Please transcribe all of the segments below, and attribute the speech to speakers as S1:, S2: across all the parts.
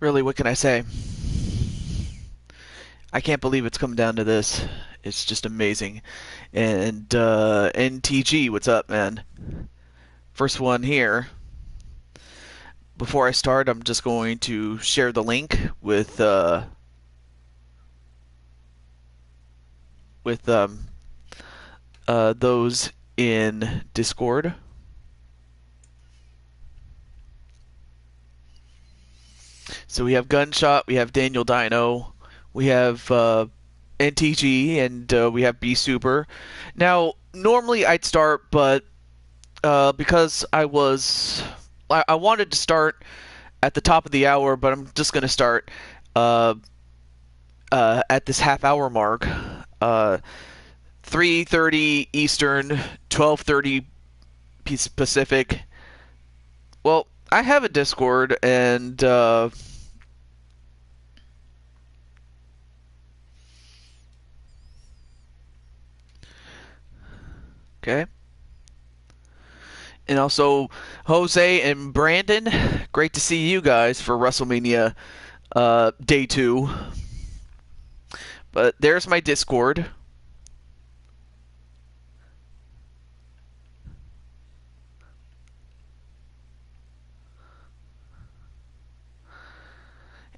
S1: Really, what can I say? I can't believe it's come down to this. It's just amazing. And NTG, what's up, man? First one here. Before I start, I'm just going to share the link with those in Discord. So we have Gunshot, we have Daniel Dino, we have NTG, and we have B Super. Now, normally I'd start, but because I wanted to start at the top of the hour, but I'm just going to start uh, at this half hour mark. 3:30 Eastern, 12:30 Pacific. Well, I have a Discord, and okay. And also, Jose and Brandon, great to see you guys for WrestleMania Day 2. But there's my Discord.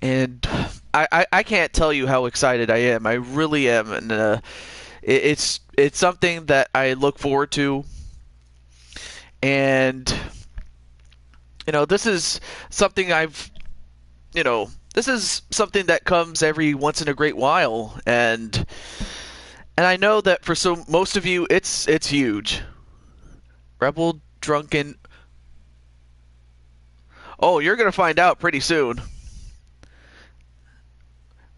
S1: And I can't tell you how excited I am. I really am. And it's something that I look forward to. And, this is something this is something that comes every once in a great while. And I know that for most of you, it's huge. Rebel Drunken. Oh, you're gonna find out pretty soon.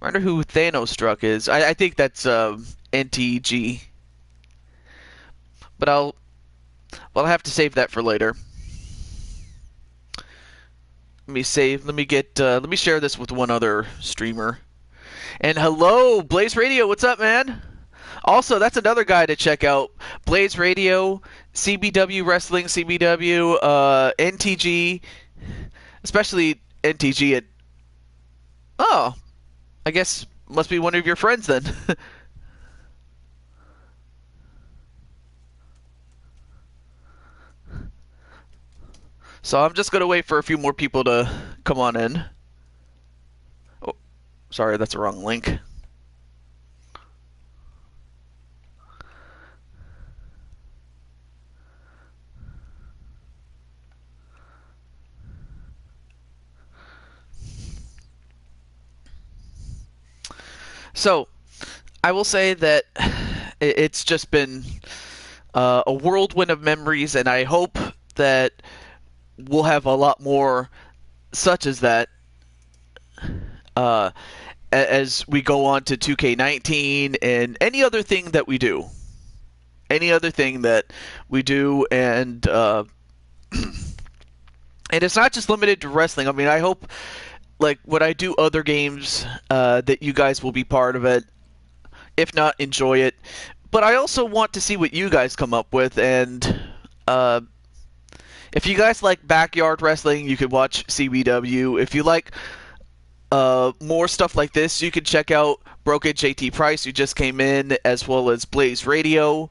S1: I wonder who Thanos Struck is. I think that's NTG. But I'll have to save that for later. Let me share this with one other streamer. And hello, Blaze Radio. What's up, man? Also, that's another guy to check out. Blaze Radio, CBW Wrestling, CBW, NTG, especially NTG. Oh, I guess must be one of your friends then. So I'm just gonna wait for a few more people to come on in. Oh, sorry, that's the wrong link. So, I will say that it's just been a whirlwind of memories, and I hope that we'll have a lot more such as that as we go on to 2K19 and any other thing that we do. Any other thing that we do, and it's not just limited to wrestling. I mean, I hope, like, when I do other games, that you guys will be part of it. If not, enjoy it. But I also want to see what you guys come up with, and if you guys like backyard wrestling, you could watch CBW. If you like more stuff like this, you can check out Broken JT Price, who just came in, as well as Blaze Radio,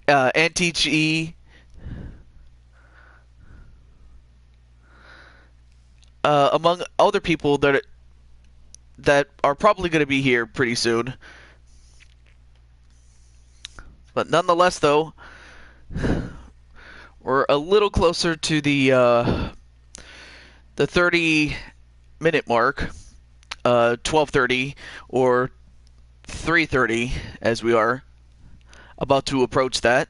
S1: NTG, among other people that are probably going to be here pretty soon. But nonetheless, though, we're a little closer to the 30-minute mark, 12:30 or 3:30, as we are about to approach that.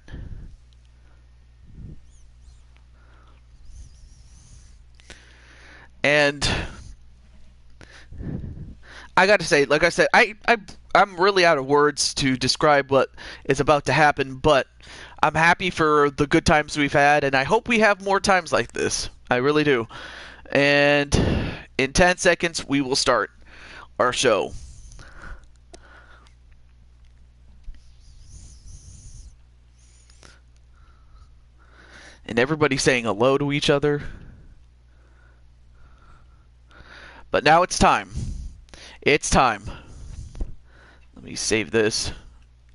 S1: And I got to say, like I said, I'm really out of words to describe what is about to happen, but I'm happy for the good times we've had, and I hope we have more times like this. I really do. And in 10 seconds, we will start our show. And everybody saying hello to each other. But now it's time. It's time. Let me save this.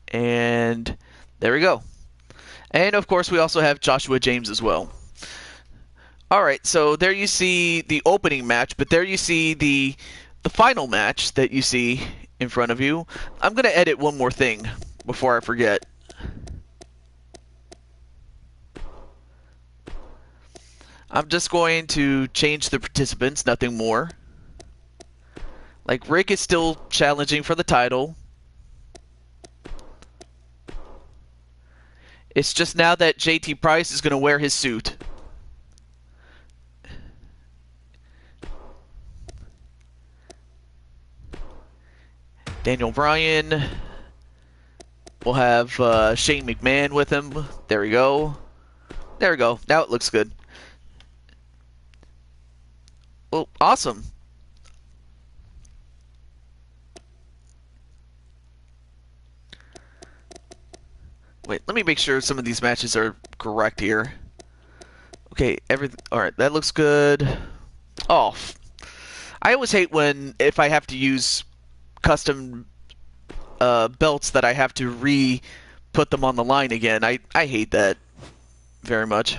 S1: And there we go. And of course, we also have Joshua James as well. Alright, so there you see the opening match, but there you see the final match that you see in front of you. I'm going to edit one more thing before I forget. I'm just going to change the participants, nothing more. Like, Rick is still challenging for the title. It's just now that JT Price is going to wear his suit. Daniel Bryan. We'll have Shane McMahon with him. There we go. There we go. Now it looks good. Well, awesome. Wait, let me make sure some of these matches are correct here. Okay, alright, that looks good. Oh, I always hate if I have to use custom belts that I have to put them on the line again. I hate that very much.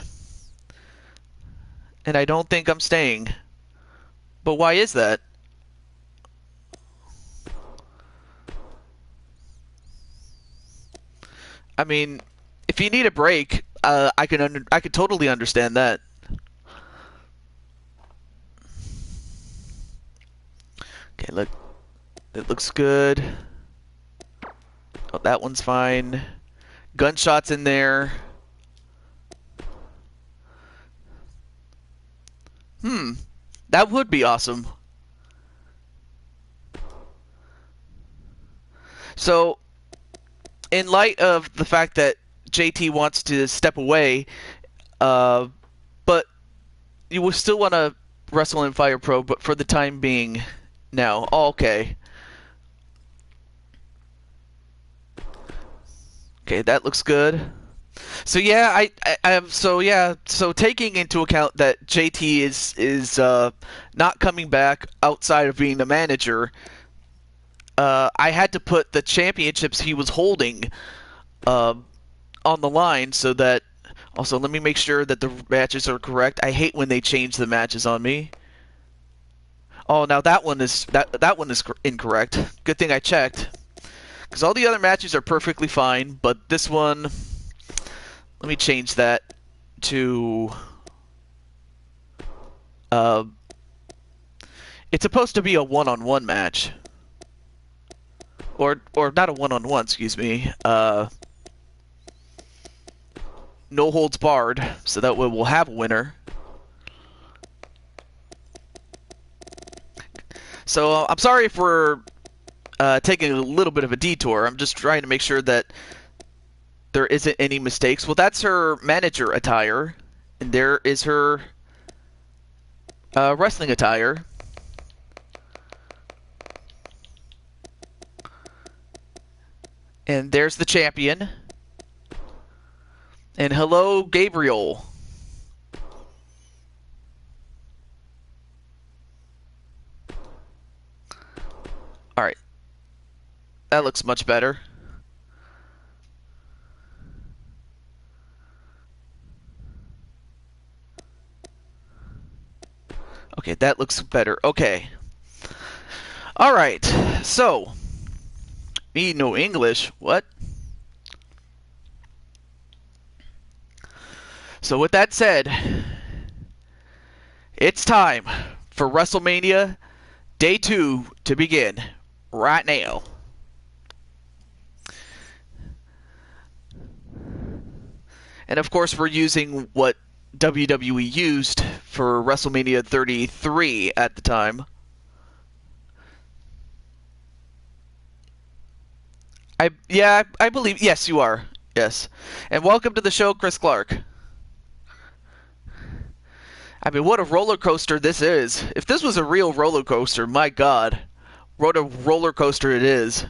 S1: And I don't think I'm staying. But why is that? I mean, if you need a break, I could totally understand that. Okay, look, it looks good. Oh, that one's fine. Gunshots in there. That would be awesome. So, in light of the fact that JT wants to step away, but you will still want to wrestle in Fire Pro, but for the time being now. Oh, okay. Okay, that looks good. So yeah, so taking into account that JT is not coming back outside of being the manager, I had to put the championships he was holding on the line so that. Also, let me make sure that the matches are correct. I hate when they change the matches on me. Oh, now that one is incorrect. Good thing I checked, because all the other matches are perfectly fine, but this one. Let me change that to. It's supposed to be a one-on-one match, or not a one-on-one. Excuse me. No holds barred, so that way we'll have a winner. So I'm sorry if we're taking a little bit of a detour. I'm just trying to make sure that there isn't any mistakes. Well, that's her manager attire, and there is her wrestling attire. And there's the champion. And hello, Gabriel. Alright. That looks much better. Okay, that looks better. Okay. Alright, so. Me no English. What? So with that said, it's time for WrestleMania Day 2 to begin right now. And of course, we're using what WWE used for WrestleMania 33 at the time. I believe, yes, you are. Yes. And welcome to the show, Chris Clark. I mean, what a roller coaster this is. If this was a real roller coaster, my God, what a roller coaster it is.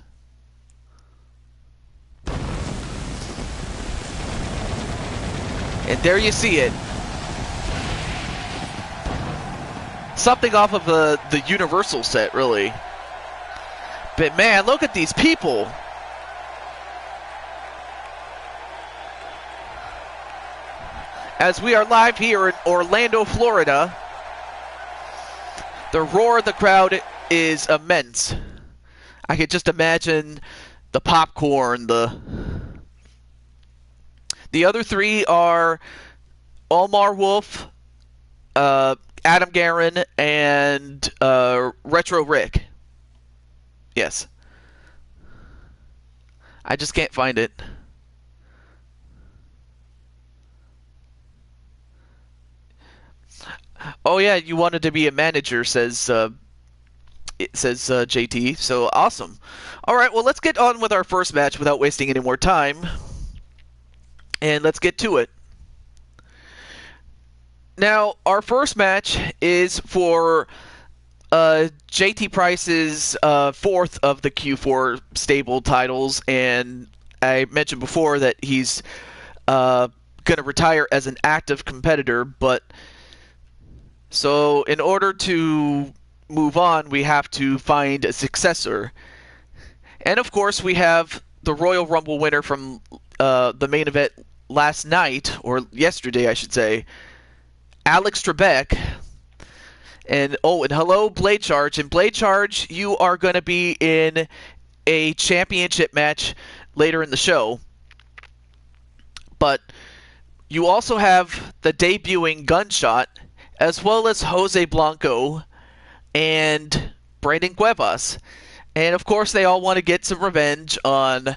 S1: And there you see it. something off of the Universal set, really. But man, look at these people. As we are live here in Orlando, Florida, the roar of the crowd is immense. I could just imagine the popcorn. The other three are Omar Wolf, Adam Guerin, and Retro Rick. Yes. I just can't find it. Oh yeah, you wanted to be a manager, says JT. So awesome. All right, well, let's get on with our first match without wasting any more time, and let's get to it. Now, our first match is for JT Price's fourth of the Q4 stable titles, and I mentioned before that he's going to retire as an active competitor, but so in order to move on, we have to find a successor. And of course, we have the Royal Rumble winner from the main event last night, or yesterday, I should say, Alex Trebek. And hello, Blade Charge. And Blade Charge, you are going to be in a championship match later in the show. But you also have the debuting Gunshot, as well as Jose Blanco and Brandon Cuevas. And of course, they all want to get some revenge on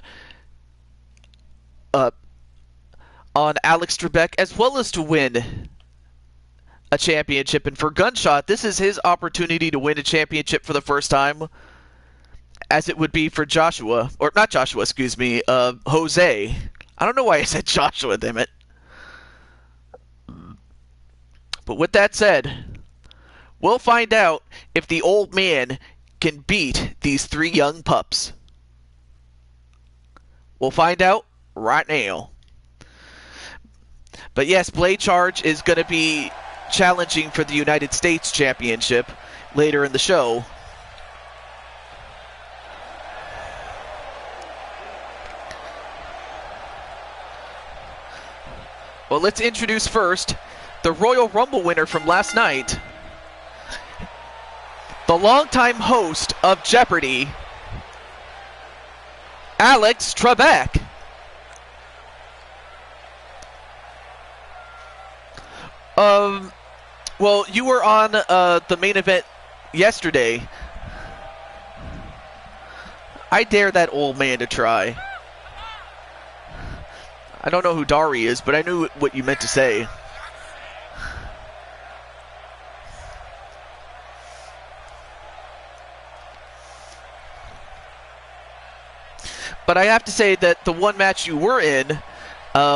S1: Alex Trebek, as well as to win a championship. And for Gunshot, this is his opportunity to win a championship for the first time, as it would be for Joshua, or not Joshua, excuse me, Jose. I don't know why I said Joshua, damn it. But with that said, we'll find out if the old man can beat these three young pups. We'll find out right now. But yes, Blade Charge is going to be challenging for the United States Championship later in the show. Well, let's introduce first the Royal Rumble winner from last night, the longtime host of Jeopardy, Alex Trebek. Well, you were on the main event yesterday. I dare that old man to try. I don't know who Dari is, but I knew what you meant to say. But I have to say that the one match you were in,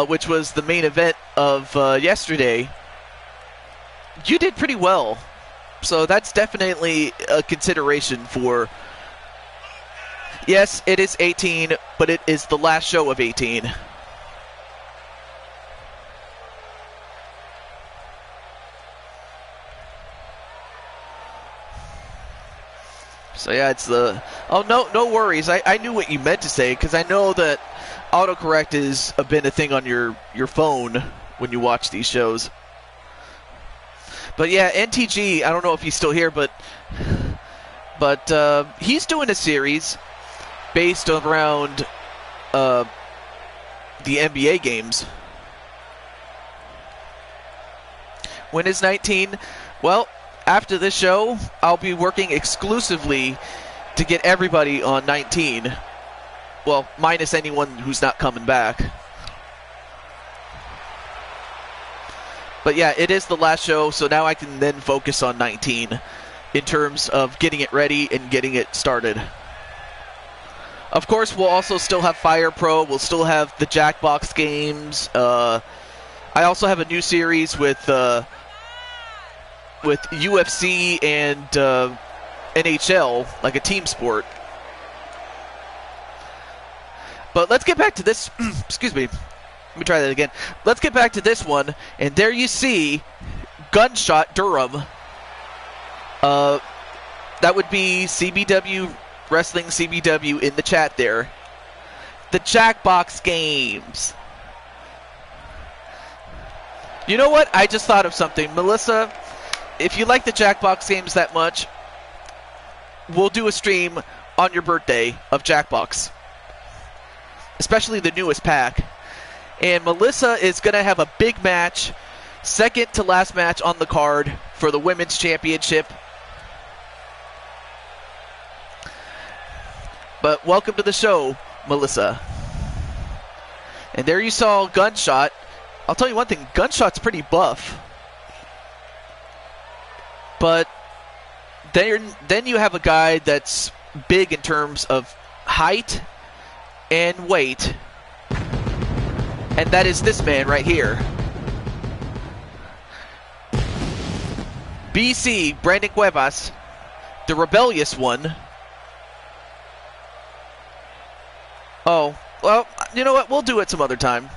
S1: which was the main event of yesterday, you did pretty well. So that's definitely a consideration for... Yes, it is 18, but it is the last show of 18. So yeah, it's the... Oh, no worries. I knew what you meant to say, because I know that autocorrect has been a thing on your phone when you watch these shows. But yeah, NTG, I don't know if he's still here, but he's doing a series based around the NBA games. When is 19? Well, after this show, I'll be working exclusively to get everybody on 19. Well, minus anyone who's not coming back. But yeah, it is the last show, so now I can then focus on 19 in terms of getting it ready and getting it started. Of course, we'll also still have Fire Pro. We'll still have the Jackbox games. I also have a new series with UFC and NHL, like a team sport. But let's get back to this. Excuse me. Let me try that again. Let's get back to this one. And there you see Gunshot Durham That would be CBW Wrestling CBW in the chat there. The Jackbox games. You know what? I just thought of something. Melissa, if you like the Jackbox games that much, we'll do a stream on your birthday of Jackbox. Especially the newest pack. And Melissa is going to have a big match, second to last match on the card for the Women's Championship. But welcome to the show, Melissa. And there you saw Gunshot. I'll tell you one thing, Gunshot's pretty buff. But then you have a guy that's big in terms of height and weight. And that is this man right here. BC, Brandon Cuevas, the rebellious one. Oh, well, you know what? We'll do it some other time.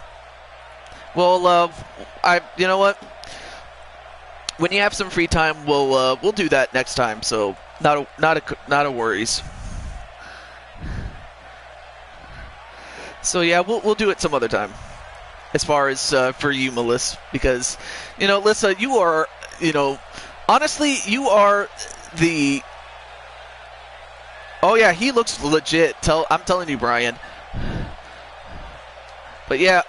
S1: Well, you know what? When you have some free time, we'll do that next time. So not a worries. So yeah, we'll do it some other time. As far as for you, Melissa, because Melissa, you are honestly, you are the. Oh yeah, he looks legit. I'm telling you, Brian. But yeah,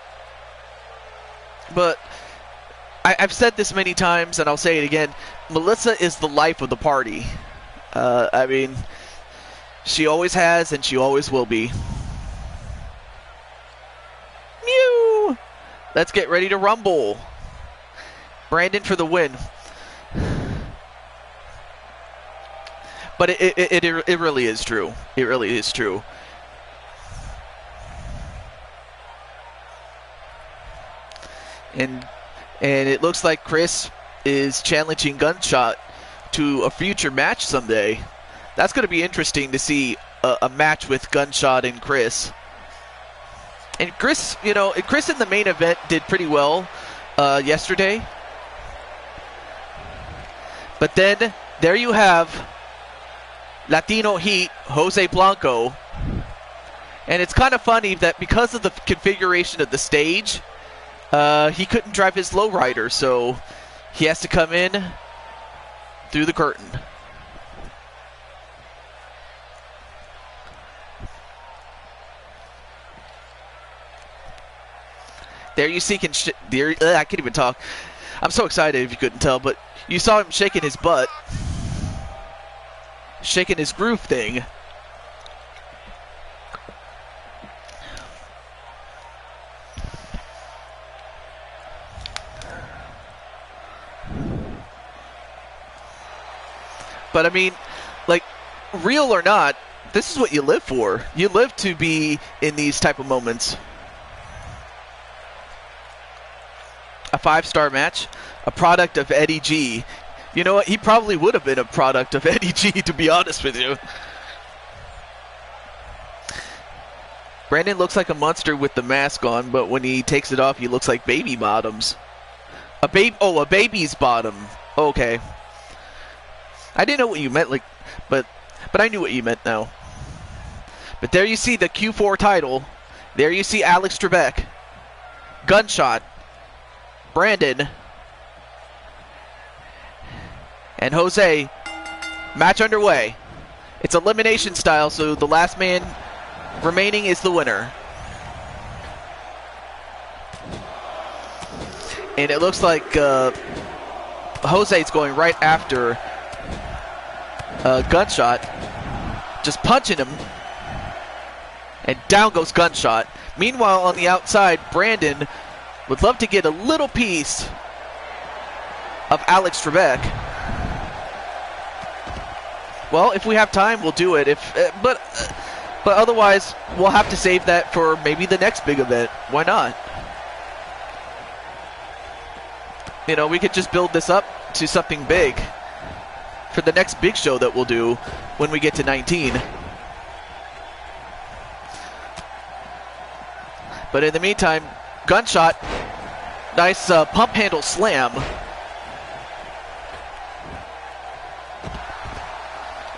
S1: I've said this many times, and I'll say it again. Melissa is the life of the party. I mean, she always has, and she always will be. Mew! Let's get ready to rumble. Brandon for the win. But it really is true. It really is true. And it looks like Chris is challenging Gunshot to a future match someday. That's going to be interesting to see a match with Gunshot and Chris. And Chris, Chris in the main event did pretty well yesterday. But then there you have Latino Heat, Jose Blanco. And it's kind of funny that because of the configuration of the stage, he couldn't drive his lowrider, so he has to come in through the curtain. There you see, I can't even talk. I'm so excited if you couldn't tell, but you saw him shaking his butt. Shaking his groove thing. But I mean, like, real or not, this is what you live for. You live to be in these type of moments. A 5-star match, a product of Eddie G. You know what? He probably would have been a product of Eddie G, to be honest with you. Brandon looks like a monster with the mask on, but when he takes it off, he looks like baby bottoms. A baby's bottom. Okay. I didn't know what you meant, but I knew what you meant now. But there you see the Q4 title. There you see Alex Trebek. Gunshot. Brandon. And Jose. Match underway. It's elimination style, so the last man remaining is the winner. And it looks like Jose's going right after Gunshot. Just punching him. And down goes Gunshot. Meanwhile, on the outside, Brandon would love to get a little piece of Alex Trebek. Well, if we have time, we'll do it. But otherwise, we'll have to save that for maybe the next big event. Why not? We could just build this up to something big for the next big show that we'll do when we get to 19. But in the meantime, Gunshot, nice pump handle slam.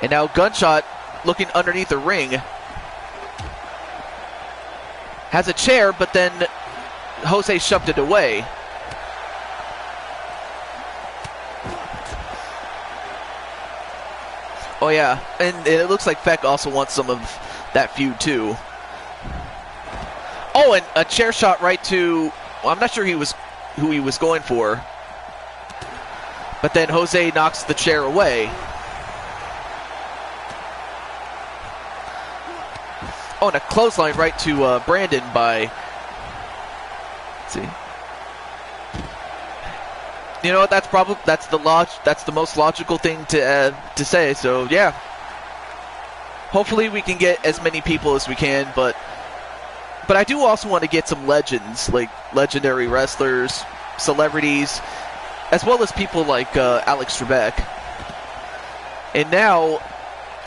S1: And now Gunshot looking underneath the ring. Has a chair, but then Jose shoved it away. Oh yeah, and it looks like Feck also wants some of that feud too. Oh, and a chair shot right to, well, I'm not sure who he was going for. But then Jose knocks the chair away. Oh, and a clothesline right to Brandon by, let's see. You know what? That's the most logical thing to say. So yeah, hopefully we can get as many people as we can. But I do also want to get some legends, like legendary wrestlers, celebrities, as well as people like Alex Trebek. And now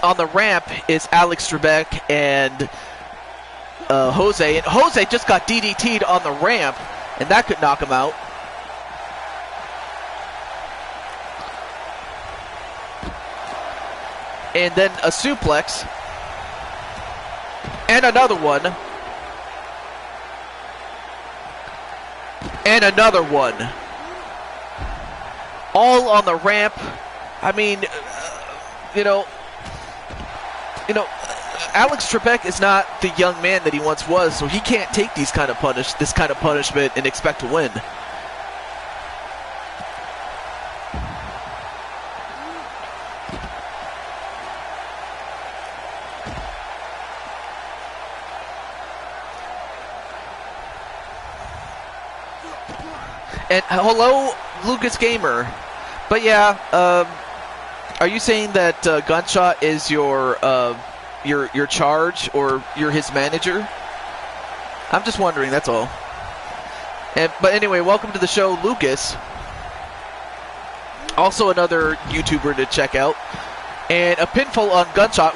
S1: on the ramp is Alex Trebek and Jose. And Jose just got DDT'd on the ramp, and that could knock him out. And then a suplex. And another one. And another one. All on the ramp. I mean, you know, Alex Trebek is not the young man that he once was, so he can't take this kind of punishment and expect to win. And hello, Lucas Gamer. But yeah, are you saying that Gunshot is your charge, or you're his manager? I'm just wondering, that's all. But anyway, welcome to the show, Lucas. Also another YouTuber to check out. And a pinfall on Gunshot.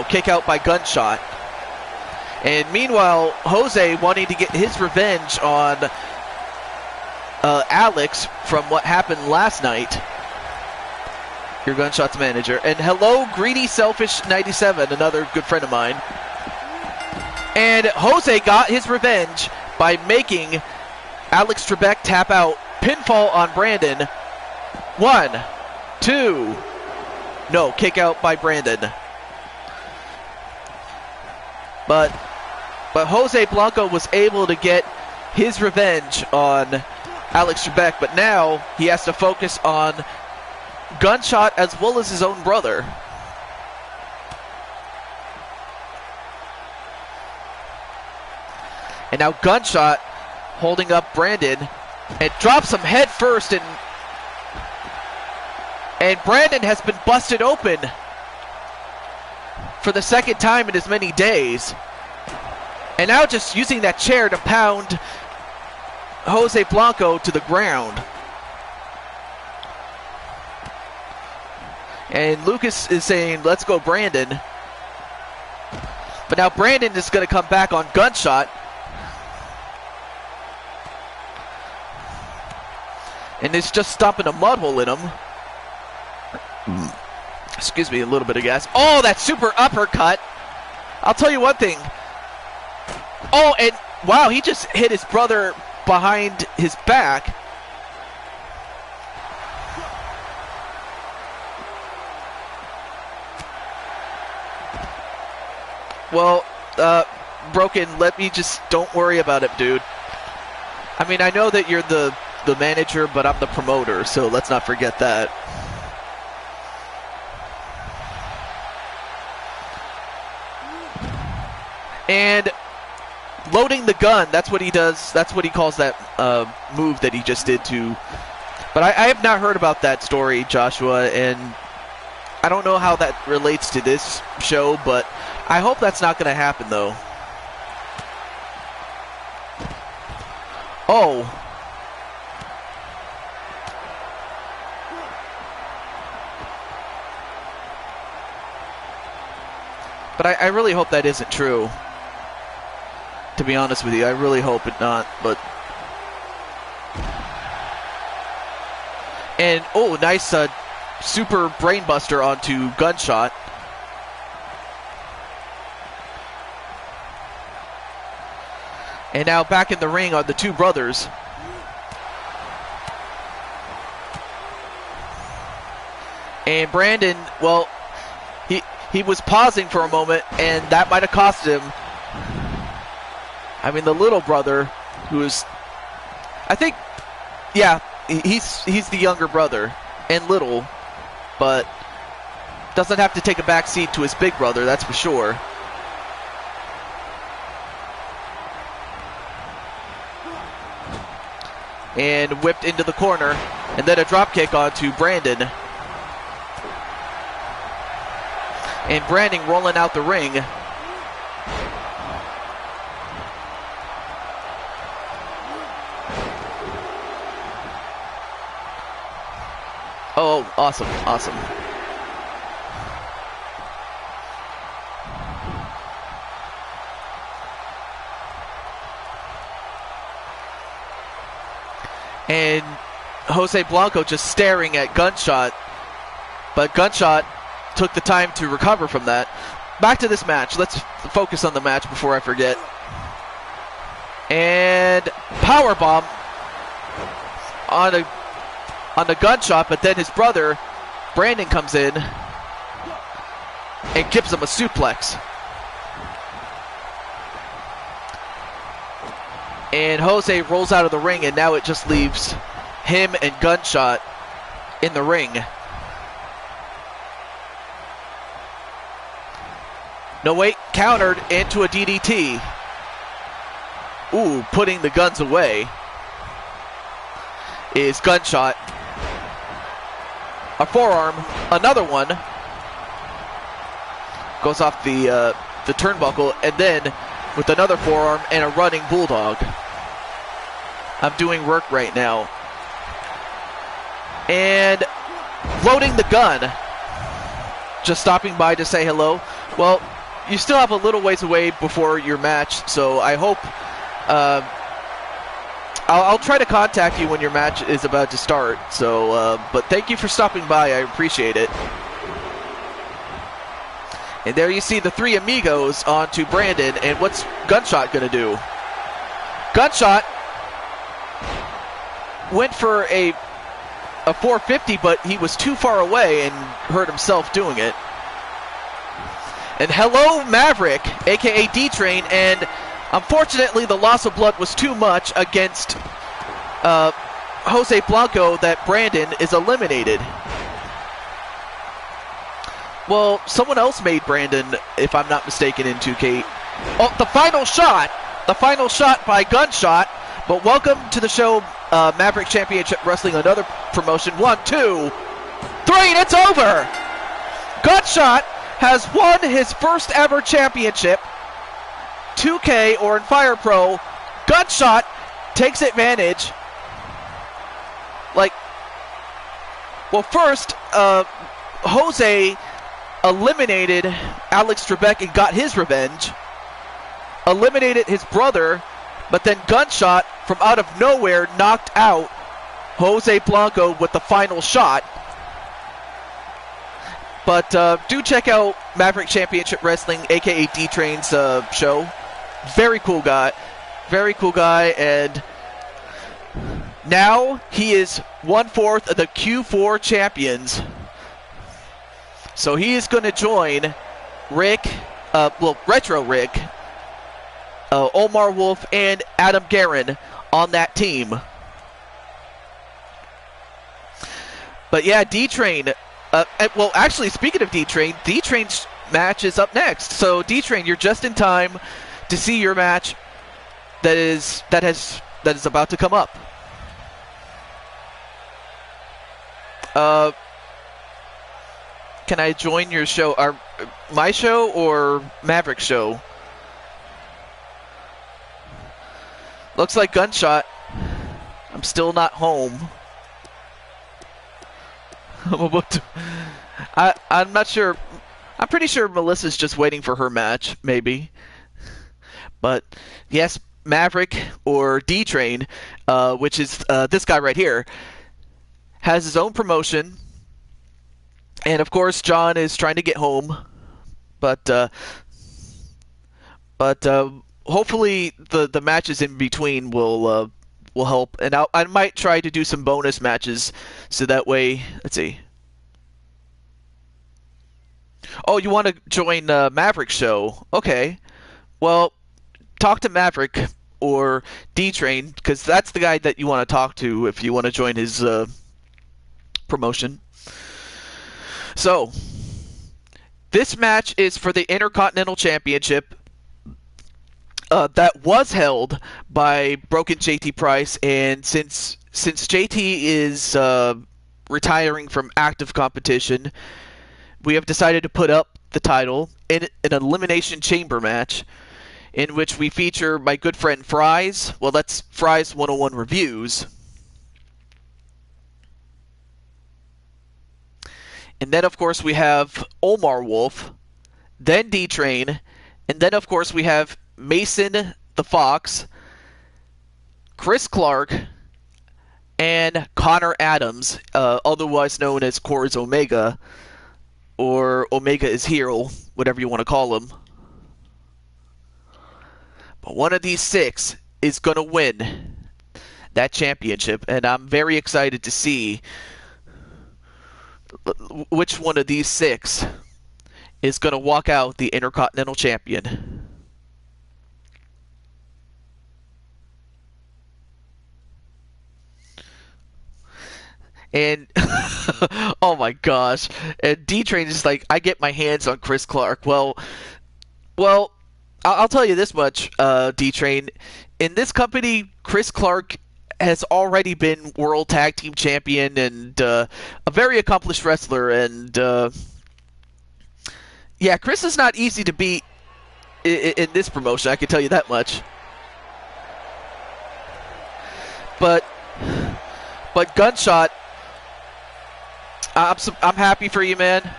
S1: Kick out by Gunshot. And meanwhile, Jose wanting to get his revenge on Alex from what happened last night. Your Gunshot's manager. And hello, Greedy Selfish 97, another good friend of mine. And Jose got his revenge by making Alex Trebek tap out. Pinfall on Brandon. 1, 2. No, kick out by Brandon. But Jose Blanco was able to get his revenge on Alex Trebek, but now he has to focus on Gunshot as well as his own brother. And now Gunshot holding up Brandon and drops him head first, and Brandon has been busted open for the second time in as many days. And now just using that chair to pound Jose Blanco to the ground. And Lucas is saying, let's go, Brandon. But now Brandon is going to come back on Gunshot. And it's just stomping a mud hole in him. Excuse me, a little bit of gas. Oh, that super uppercut. I'll tell you one thing. Oh, and wow, he just hit his brother behind his back. Well, Broken, don't worry about it, dude. I mean, I know that you're the manager, but I'm the promoter, so let's not forget that. And loading the gun, that's what he does. That's what he calls that move that he just did to. But I have not heard about that story, Joshua, and I don't know how that relates to this show, but I hope that's not going to happen, though. Oh. But I really hope that isn't true. To be honest with you, I really hope it not, but... And, oh, nice super brainbuster onto Gunshot. And now back in the ring are the two brothers. And Brandon, well, he was pausing for a moment, and that might have cost him. I mean, the little brother, who is, I think, yeah, he's the younger brother and little, but doesn't have to take a back seat to his big brother, that's for sure. And whipped into the corner, and then a drop kick onto Brandon. And Brandon rolling out the ring. Oh, awesome, awesome. And Jose Blanco just staring at Gunshot, but Gunshot took the time to recover from that. Back to this match. Let's focus on the match before I forget. And powerbomb on the Gunshot, but then his brother Brandon comes in and gives him a suplex. And Jose rolls out of the ring, and now it just leaves him and Gunshot in the ring. No, wait, countered into a DDT. Ooh, putting the guns away is Gunshot. A forearm, another one. Goes off the turnbuckle, and then with another forearm and a running bulldog. I'm doing work right now. And loading the gun. Just stopping by to say hello. Well, you still have a little ways away before your match, so I hope I'll try to contact you when your match is about to start. So, but thank you for stopping by. I appreciate it. And there you see the three amigos onto Brandon, and what's Gunshot gonna do? Gunshot went for a 450, but he was too far away and hurt himself doing it. And hello, Maverick, aka D-Train, and unfortunately the loss of blood was too much against Jose Blanco that Brandon is eliminated. Well, someone else made Brandon, if I'm not mistaken, in 2K. Oh, the final shot by Gunshot. But welcome to the show, Maverick Championship Wrestling, another promotion. 1, 2, 3, and it's over! Gunshot has won his first ever championship. 2K or in Fire Pro, Gunshot takes advantage. Well, first, Jose eliminated Alex Trebek and got his revenge. Eliminated his brother, but then Gunshot, from out of nowhere, knocked out Jose Blanco with the final shot. But do check out Maverick Championship Wrestling, aka D-Train's show. Very cool guy. Very cool guy, and now he is 1/4 of the Q4 champions. So he is going to join Rick, Retro Rick, Omar Wolf, and Adam Guerin on that team. But yeah, D-Train. Well, actually, speaking of D-Train, D-Train's match is up next. So D-Train, you're just in time to see your match that is about to come up. Can I join your show? My show or Maverick's show? Looks like Gunshot. I'm still not home. I'm not sure. I'm pretty sure Melissa's just waiting for her match, maybe. But yes, Maverick or D-Train, which is this guy right here, has his own promotion. And of course, John is trying to get home, but hopefully the matches in between will help. And I might try to do some bonus matches so that way. Let's see. Oh, you want to join Maverick's show? Okay. Well, talk to Maverick or D-Train, because that's the guy that you want to talk to if you want to join his promotion. So, this match is for the Intercontinental Championship that was held by Broken JT Price, and since JT is retiring from active competition, we have decided to put up the title in an Elimination Chamber match in which we feature my good friend Fries. Well, that's Fries 101 Reviews. And then, of course, we have Omar Wolf, then D-Train, and then, of course, we have Mason the Fox, Chris Clark, and Connor Adams, otherwise known as Cor's Omega, or Omega is Hero, whatever you want to call him. But one of these six is going to win that championship, and I'm very excited to see which one of these six is going to walk out the Intercontinental Champion. And, oh my gosh, and D-Train is like, I get my hands on Chris Clark. Well, I'll tell you this much, D-Train. In this company, Chris Clark has already been World Tag Team Champion and a very accomplished wrestler. And, yeah, Chris is not easy to beat in this promotion, I can tell you that much. But Gunshot, I'm happy for you, man.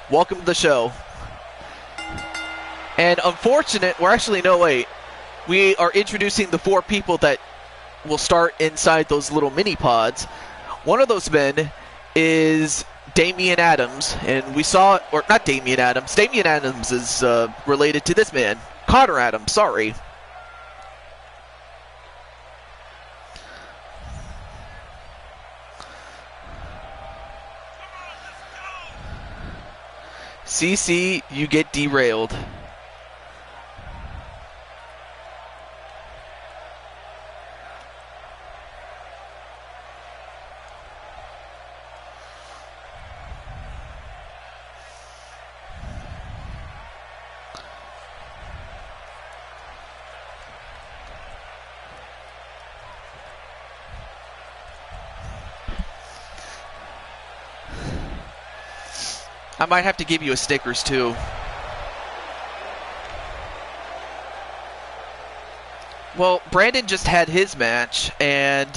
S1: Welcome to the show. And we are introducing the 4 people that will start inside those little mini pods. One of those men is Damian Adams, and we saw, or not Damian Adams. Damian Adams is related to this man, Connor Adams. Sorry. CC, you get derailed. I might have to give you a stickers too. Well, Brandon just had his match, and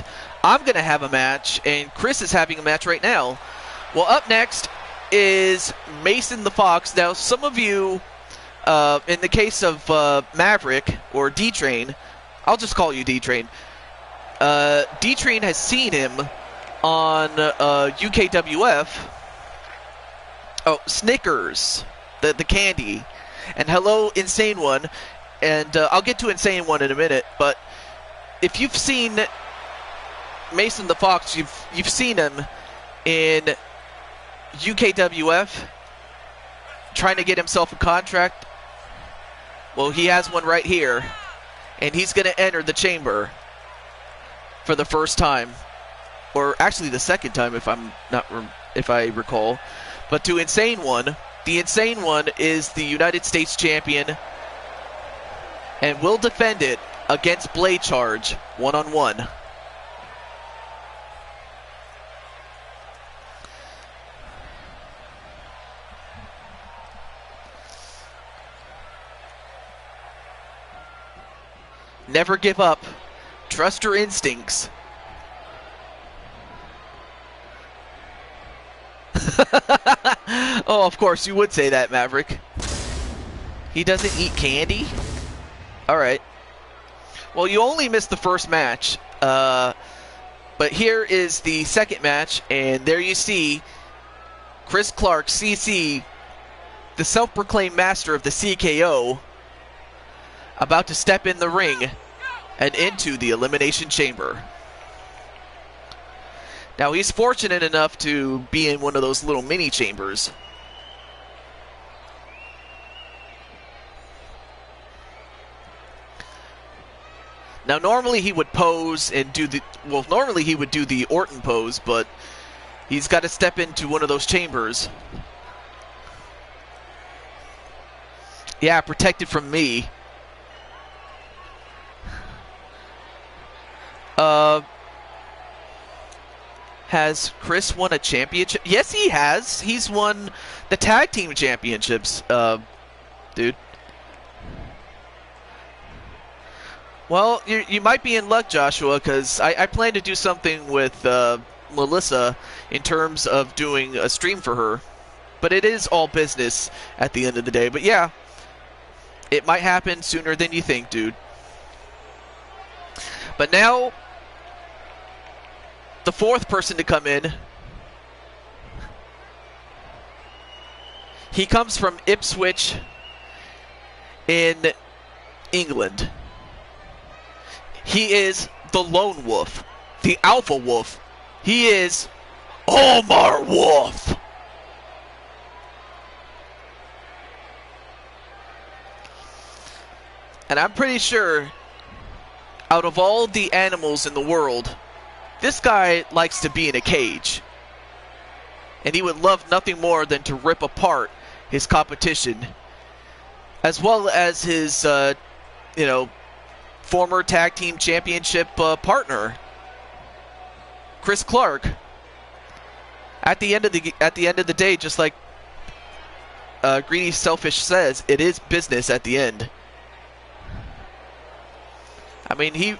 S1: I'm going to have a match, and Chris is having a match right now. Well, up next is Mason the Fox. Now, some of you, in the case of Maverick, or D-Train, I'll just call you D-Train. D-Train has seen him on UKWF. Oh, Snickers, the candy. And hello, Insane One. And I'll get to Insane One in a minute. But if you've seen Mason the Fox, you've seen him in UKWF trying to get himself a contract. Well, he has one right here. And he's going to enter the chamber for the first time. Or actually the second time, if I recall. But to Insane One, the Insane One is the United States champion and will defend it against Blade Charge one-on-one. Never give up. Trust your instincts. Oh, of course, you would say that, Maverick. He doesn't eat candy? Alright. Well, you only missed the first match. But here is the second match, and there you see Chris Clark, CC, the self-proclaimed master of the CKO, about to step in the ring and into the Elimination Chamber. Now, he's fortunate enough to be in one of those little mini chambers. Now, normally he would pose and do the... Well, normally he would do the Orton pose, but he's got to step into one of those chambers. Yeah, protected from me. Has Chris won a championship? Yes, he has. He's won the tag team championships, dude. Well, you might be in luck, Joshua, because I plan to do something with Melissa in terms of doing a stream for her. But it is all business at the end of the day. But yeah, it might happen sooner than you think, dude. But now, the fourth person to come in, he comes from Ipswich in England. He is the lone wolf, the alpha wolf. He is Omar Wolf. And I'm pretty sure, out of all the animals in the world, this guy likes to be in a cage. And he would love nothing more than to rip apart his competition, as well as his, former tag team championship partner, Chris Clark. At the end of the day, just like Greedy Selfish says, it is business at the end. I mean,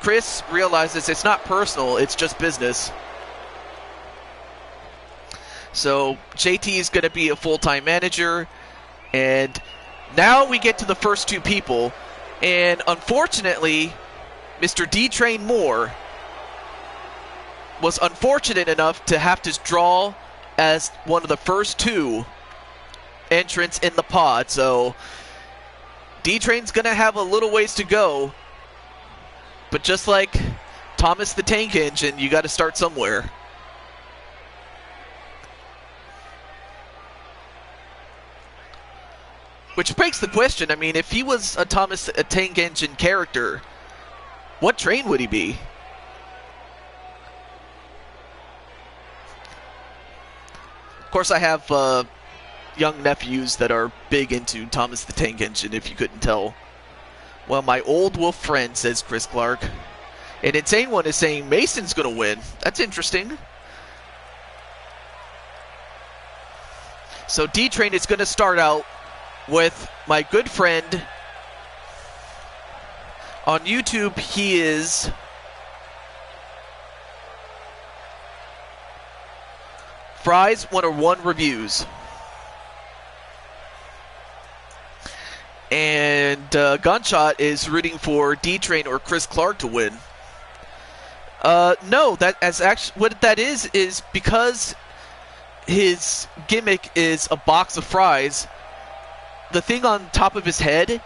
S1: Chris realizes it's not personal, it's just business. So JT is going to be a full-time manager, and now we get to the first two people. And unfortunately, Mr. D-Train Moore was unfortunate enough to have to draw as one of the first two entrants in the pod. So D-Train's going to have a little ways to go. But just like Thomas the Tank Engine, you got to start somewhere. Which begs the question, I mean, if he was a Thomas a Tank Engine character, what train would he be? Of course, I have young nephews that are big into Thomas the Tank Engine, if you couldn't tell. Well, my old wolf friend, says Chris Clark. An insane one is saying Mason's going to win. That's interesting. So D-Train is going to start out with my good friend. On YouTube, he is Fries 101 Reviews. And Gunshot is rooting for D-Train or Chris Clark to win. No, what that is because his gimmick is a box of fries. The thing on top of his head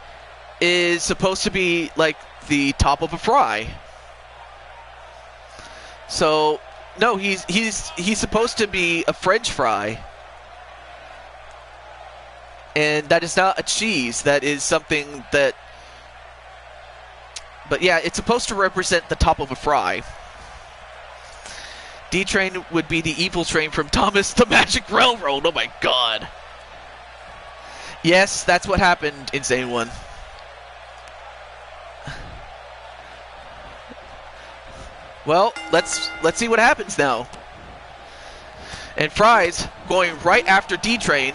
S1: is supposed to be like the top of a fry. So no, he's supposed to be a French fry. And that is not a cheese. That is something that... But yeah, it's supposed to represent the top of a fry. D-Train would be the evil train from Thomas the Magic Railroad. Oh my god. Yes, that's what happened, Insane One. Well, let's see what happens now. And Fries going right after D-Train.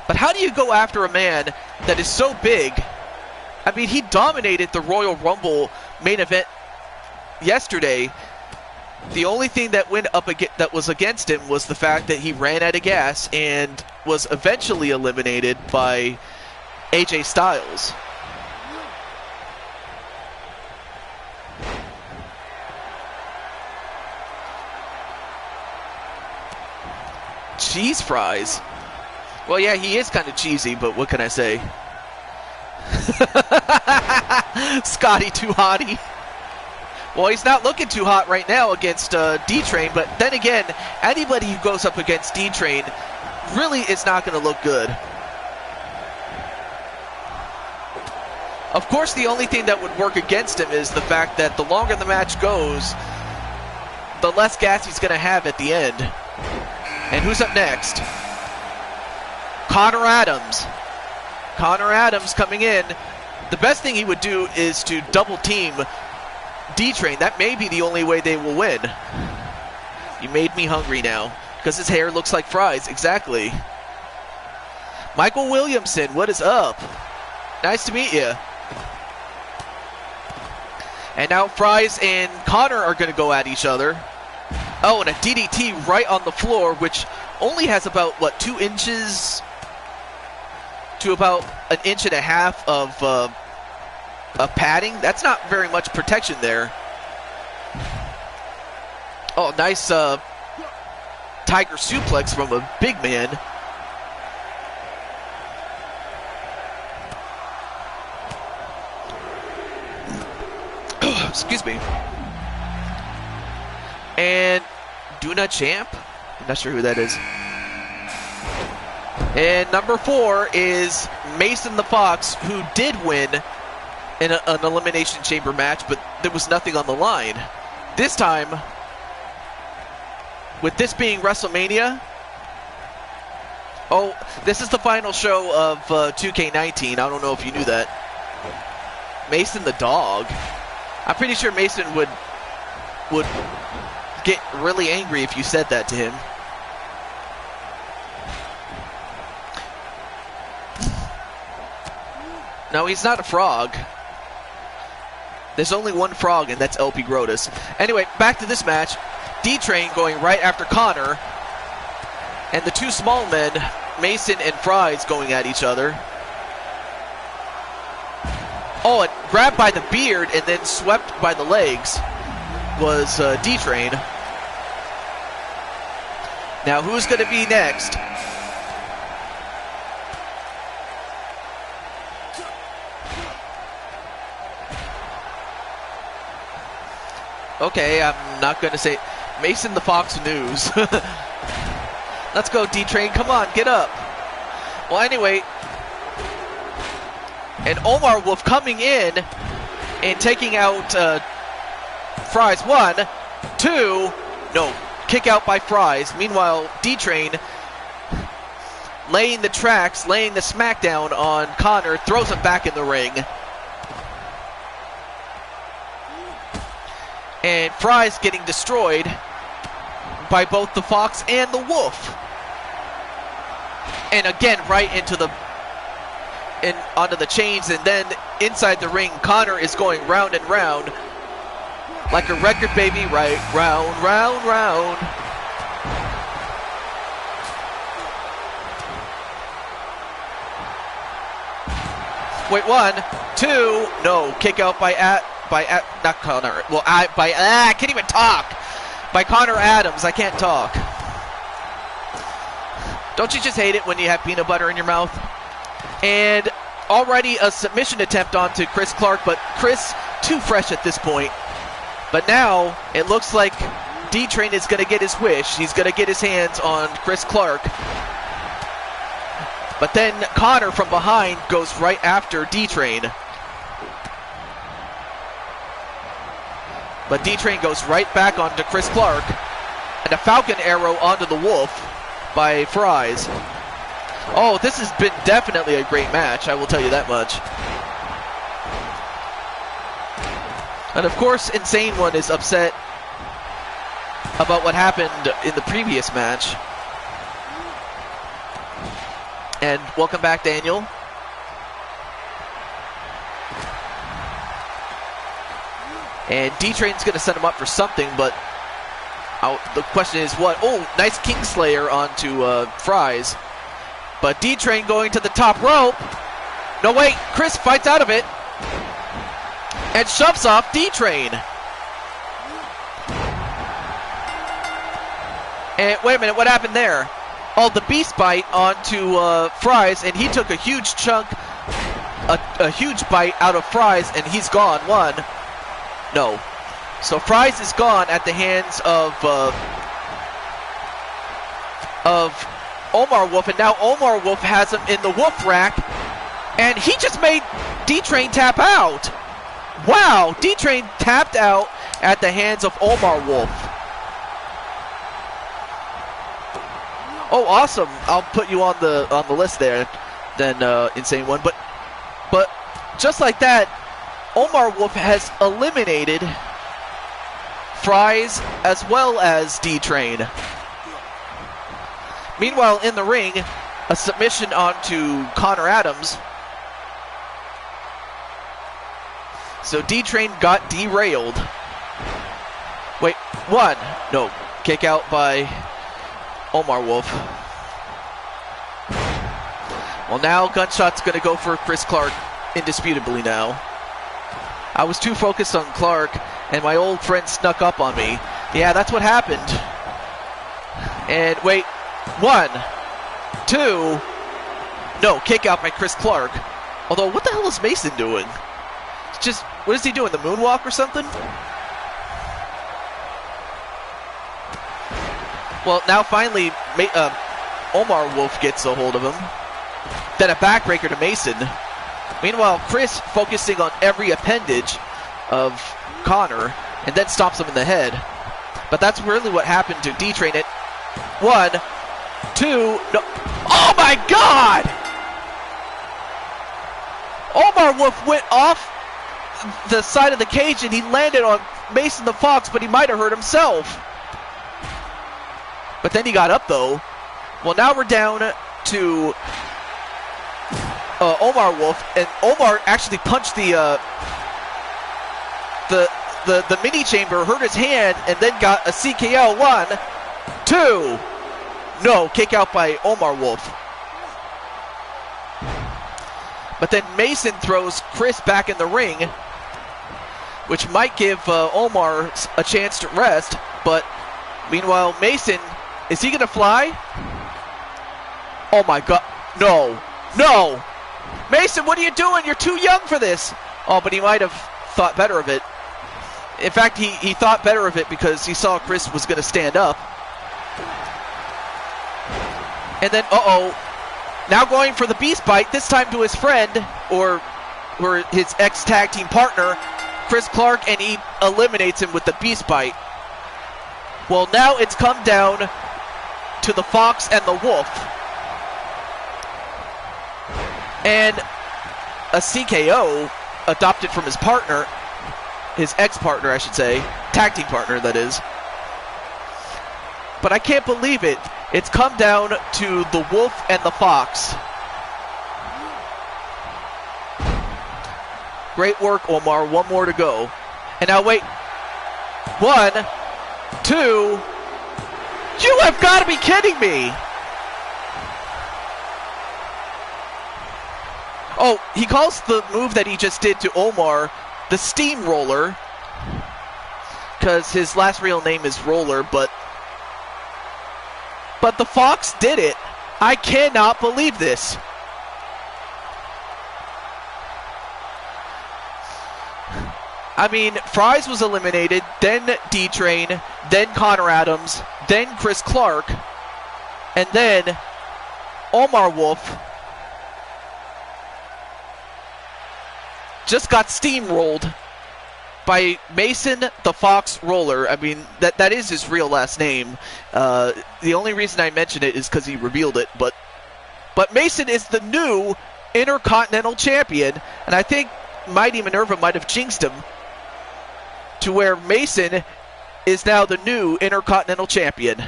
S1: But how do you go after a man that is so big? I mean, he dominated the Royal Rumble main event yesterday. The only thing that that was against him was the fact that he ran out of gas and was eventually eliminated by AJ Styles. cheese fries. Well, yeah, he is kind of cheesy, but what can I say? Scotty too hotty. Well, he's not looking too hot right now against D-Train, but then again, anybody who goes up against D-Train really is not going to look good. Of course, the only thing that would work against him is the fact that the longer the match goes, the less gas he's going to have at the end. And who's up next? Connor Adams. Connor Adams coming in. The best thing he would do is to double team D-Train. That may be the only way they will win. You made me hungry now, because his hair looks like fries. Exactly. Michael Williamson, what is up? Nice to meet you. And now Fries and Connor are going to go at each other. Oh, and a DDT right on the floor, which only has about, what, 2 inches to about 1.5 inches of padding. That's not very much protection there. Oh, nice tiger suplex from a big man. Excuse me. And Duna Champ? I'm not sure who that is. And number 4 is Mason the Fox, who did win in an Elimination Chamber match, but there was nothing on the line. This time, with this being WrestleMania, oh, this is the final show of 2K19. I don't know if you knew that. Mason the Dog. I'm pretty sure Mason would get really angry if you said that to him. No, he's not a frog. There's only one frog, and that's LP Grotus. Anyway, back to this match. D-Train going right after Connor. And the 2 small men, Mason and Fries, going at each other. Oh, and grabbed by the beard and then swept by the legs was D-Train. Now, who's going to be next? Okay, I'm not going to say Mason the Fox News. Let's go, D-Train. Come on, get up. Well, anyway, and Omar Wolf coming in and taking out Fries. 1, 2, no, kick out by Fries. Meanwhile, D-Train laying the tracks, laying the smackdown on Connor, throws him back in the ring. And Fries getting destroyed by both the Fox and the Wolf. And again, right into the onto the chains, and then inside the ring, Connor is going round and round like a record, baby, right? Round, round, round. Wait, 1, 2, no, kick out by not Connor. Well, I can't even talk. By Connor Adams. I can't talk. Don't you just hate it when you have peanut butter in your mouth? And already a submission attempt onto Chris Clark, but Chris too fresh at this point. But now it looks like D-Train is going to get his wish. He's going to get his hands on Chris Clark. But then Connor from behind goes right after D-Train. But D-Train goes right back onto Chris Clark. And a Falcon Arrow onto the Wolf by Fries. Oh, this has been definitely a great match, I will tell you that much. And of course, Insane One is upset about what happened in the previous match. And welcome back, Daniel. And D-Train's going to set him up for something, but the question is what? Oh, nice Kingslayer onto Fries. But D-Train going to the top rope. No, wait, Chris fights out of it. And shoves off D-Train. And wait a minute, what happened there? the Beast Bite onto Fries, and he took a huge chunk, a huge bite out of Fries, and he's gone. One. No. So Fries is gone at the hands of Omar Wolf, and now Omar Wolf has him in the Wolf Rack, and he just made D-Train tap out. Wow, D-Train tapped out at the hands of Omar Wolf. Oh, awesome! I'll put you on the list there, then Insane One. But just like that, Omar Wolf has eliminated Fries as well as D-Train. Meanwhile, in the ring, a submission onto Connor Adams. So D-Train got derailed. Wait, one. No, kick out by Omar Wolf. Well, now Gunshot's going to go for Chris Clark, indisputably now. I was too focused on Clark, and my old friend snuck up on me. Yeah, that's what happened. And wait, one, two. No, kick out by Chris Clark. Although, what the hell is Mason doing? It's just, what is he doing, the moonwalk or something? Well, now finally, Omar Wolf gets a hold of him. Then a backbreaker to Mason. Meanwhile, Chris focusing on every appendage of Connor, and then stops him in the head. But that's really what happened to D-Train. It one, two, no. Oh my God! Omar Wolf went off the side of the cage and he landed on Mason the Fox, but he might have hurt himself. But then he got up though. Well, now we're down to Omar Wolf, and Omar actually punched the mini chamber, hurt his hand, and then got a CKO. One, two. No, kick out by Omar Wolf. But then Mason throws Chris back in the ring, which might give Omar a chance to rest. But meanwhile, Mason, is he going to fly? Oh my God, no, no. Mason, what are you doing? You're too young for this. Oh, but he might have thought better of it. In fact, he thought better of it because he saw Chris was going to stand up. And then, now going for the Beast Bite, this time to his friend, or his ex-tag team partner, Chris Clark, and he eliminates him with the Beast Bite. Well, now it's come down to the Fox and the Wolf. And a CKO adopted from his partner, his ex-partner, I should say, tag team partner, that is. But I can't believe it. It's come down to the Wolf and the Fox. Great work, Omar. One more to go. And now wait. One, two. You have got to be kidding me. Oh, he calls the move that he just did to Omar the Steamroller, because his last real name is Roller, but the Fox did it. I cannot believe this. I mean, Fries was eliminated, then D-Train, then Connor Adams, then Chris Clark, and then Omar Wolf just got steamrolled by Mason the Fox Roller. I mean, that is his real last name. The only reason I mention it is because he revealed it. But Mason is the new Intercontinental Champion, and I think Mighty Minerva might have jinxed him to where Mason is now the new Intercontinental Champion.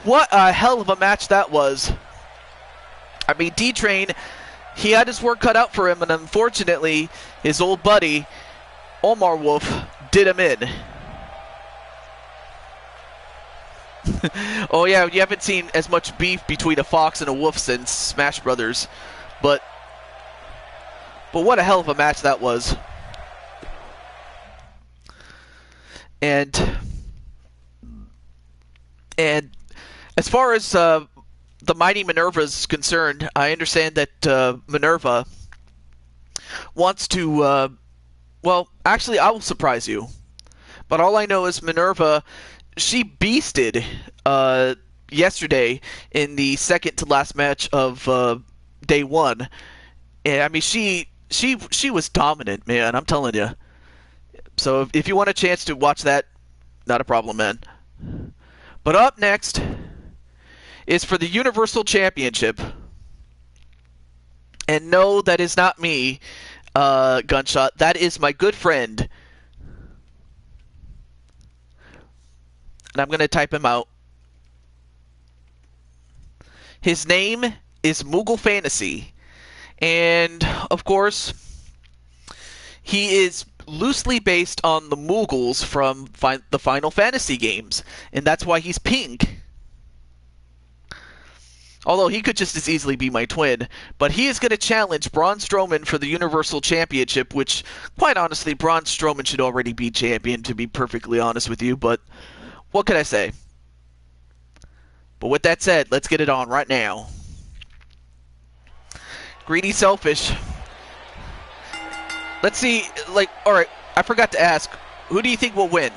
S1: What a hell of a match that was. I mean, D-Train, he had his work cut out for him, and unfortunately, his old buddy, Omar Wolf, did him in. Oh yeah, you haven't seen as much beef between a Fox and a Wolf since Smash Brothers, but what a hell of a match that was. And And as far as the mighty Minerva is concerned, I understand that Minerva wants to. Well, actually, I will surprise you. But all I know is Minerva, she beasted yesterday in the second to last match of day one. And I mean, she was dominant, man. I'm telling you. So if you want a chance to watch that, not a problem, man. But up next is for the Universal Championship. And no, that is not me, Gunshot. That is my good friend. And I'm going to type him out. His name is Moogle Fantasy. And, of course, he is loosely based on the Moogles from the Final Fantasy games. And that's why he's pink. Although he could just as easily be my twin. But he is going to challenge Braun Strowman for the Universal Championship, which, quite honestly, Braun Strowman should already be champion, to be perfectly honest with you. But what can I say? But with that said, let's get it on right now. Greedy Selfish. Let's see, alright, I forgot to ask, who do you think will win?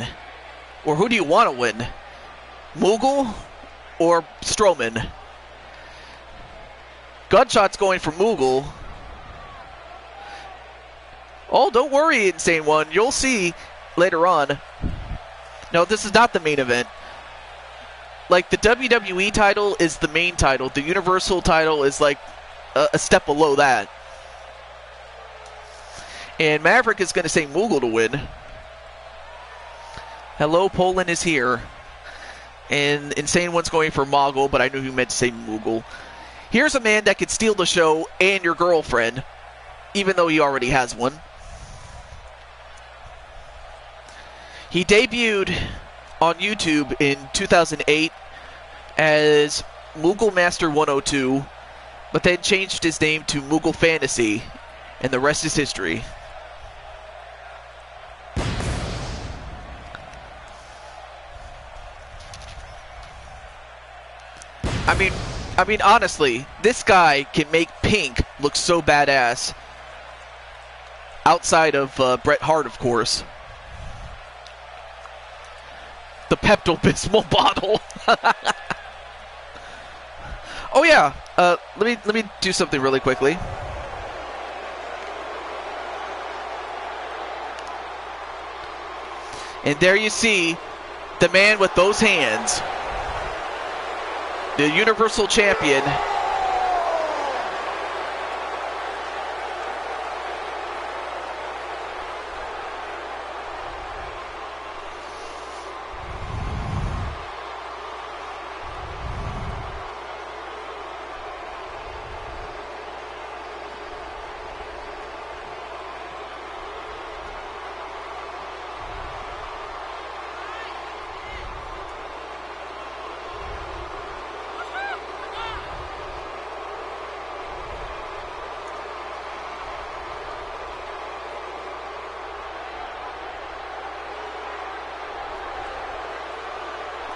S1: Or who do you want to win? Moogle or Strowman? Gunshot's going for Moogle. Oh, don't worry, Insane One. You'll see later on. No, this is not the main event. Like, the WWE title is the main title. The Universal title is like a step below that. And Maverick is going to say Moogle to win. Hello, Poland is here. And Insane One's going for Moggle, but I knew he meant to say Moogle. Here's a man that could steal the show and your girlfriend, even though he already has one. He debuted on YouTube in 2008 as Moogle Master 102, but then changed his name to Moogle Fantasy, and the rest is history. I mean, honestly, this guy can make Pink look so badass. Outside of Bret Hart, of course. The Pepto-Bismol bottle. Oh yeah, let me do something really quickly. And there you see the man with those hands. The Universal Champion.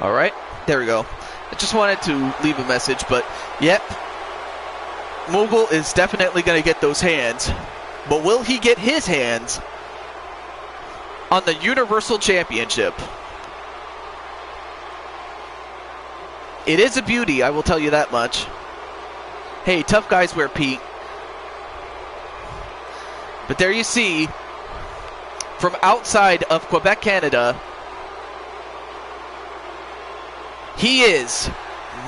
S1: All right, there we go. I just wanted to leave a message, but yep, Moogle is definitely going to get those hands. But will he get his hands on the Universal Championship? It is a beauty, I will tell you that much. Hey, tough guys wear pink. But there you see, from outside of Quebec, Canada, he is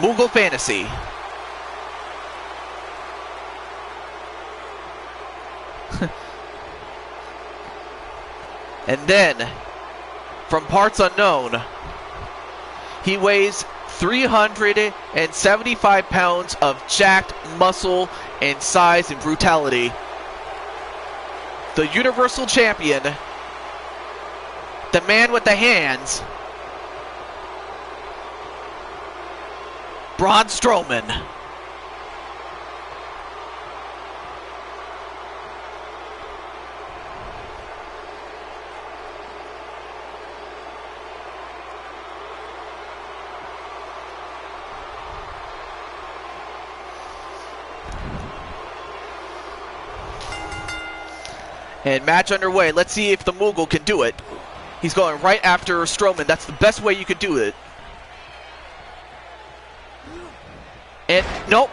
S1: Moogle Fantasy. And then, from parts unknown, he weighs 375 pounds of jacked muscle and size and brutality. The Universal Champion, the man with the hands, Braun Strowman. And match underway. Let's see if the Moogle can do it. He's going right after Strowman. That's the best way you could do it. And nope.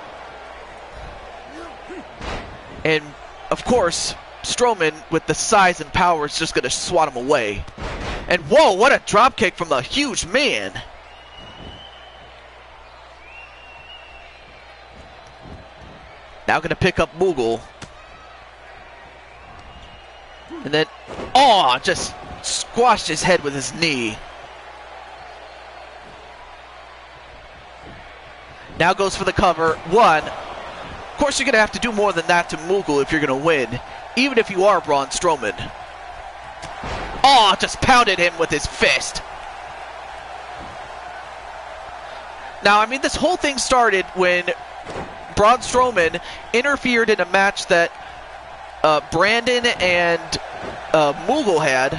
S1: And of course, Strowman with the size and power is just going to swat him away. And whoa, what a drop kick from the huge man. Now going to pick up Moogle. And then, oh, just squashed his head with his knee. Now goes for the cover. One. Of course, you're going to have to do more than that to Moogle if you're going to win, even if you are Braun Strowman. Oh, just pounded him with his fist. Now, I mean, this whole thing started when Braun Strowman interfered in a match that Brandon and Moogle had,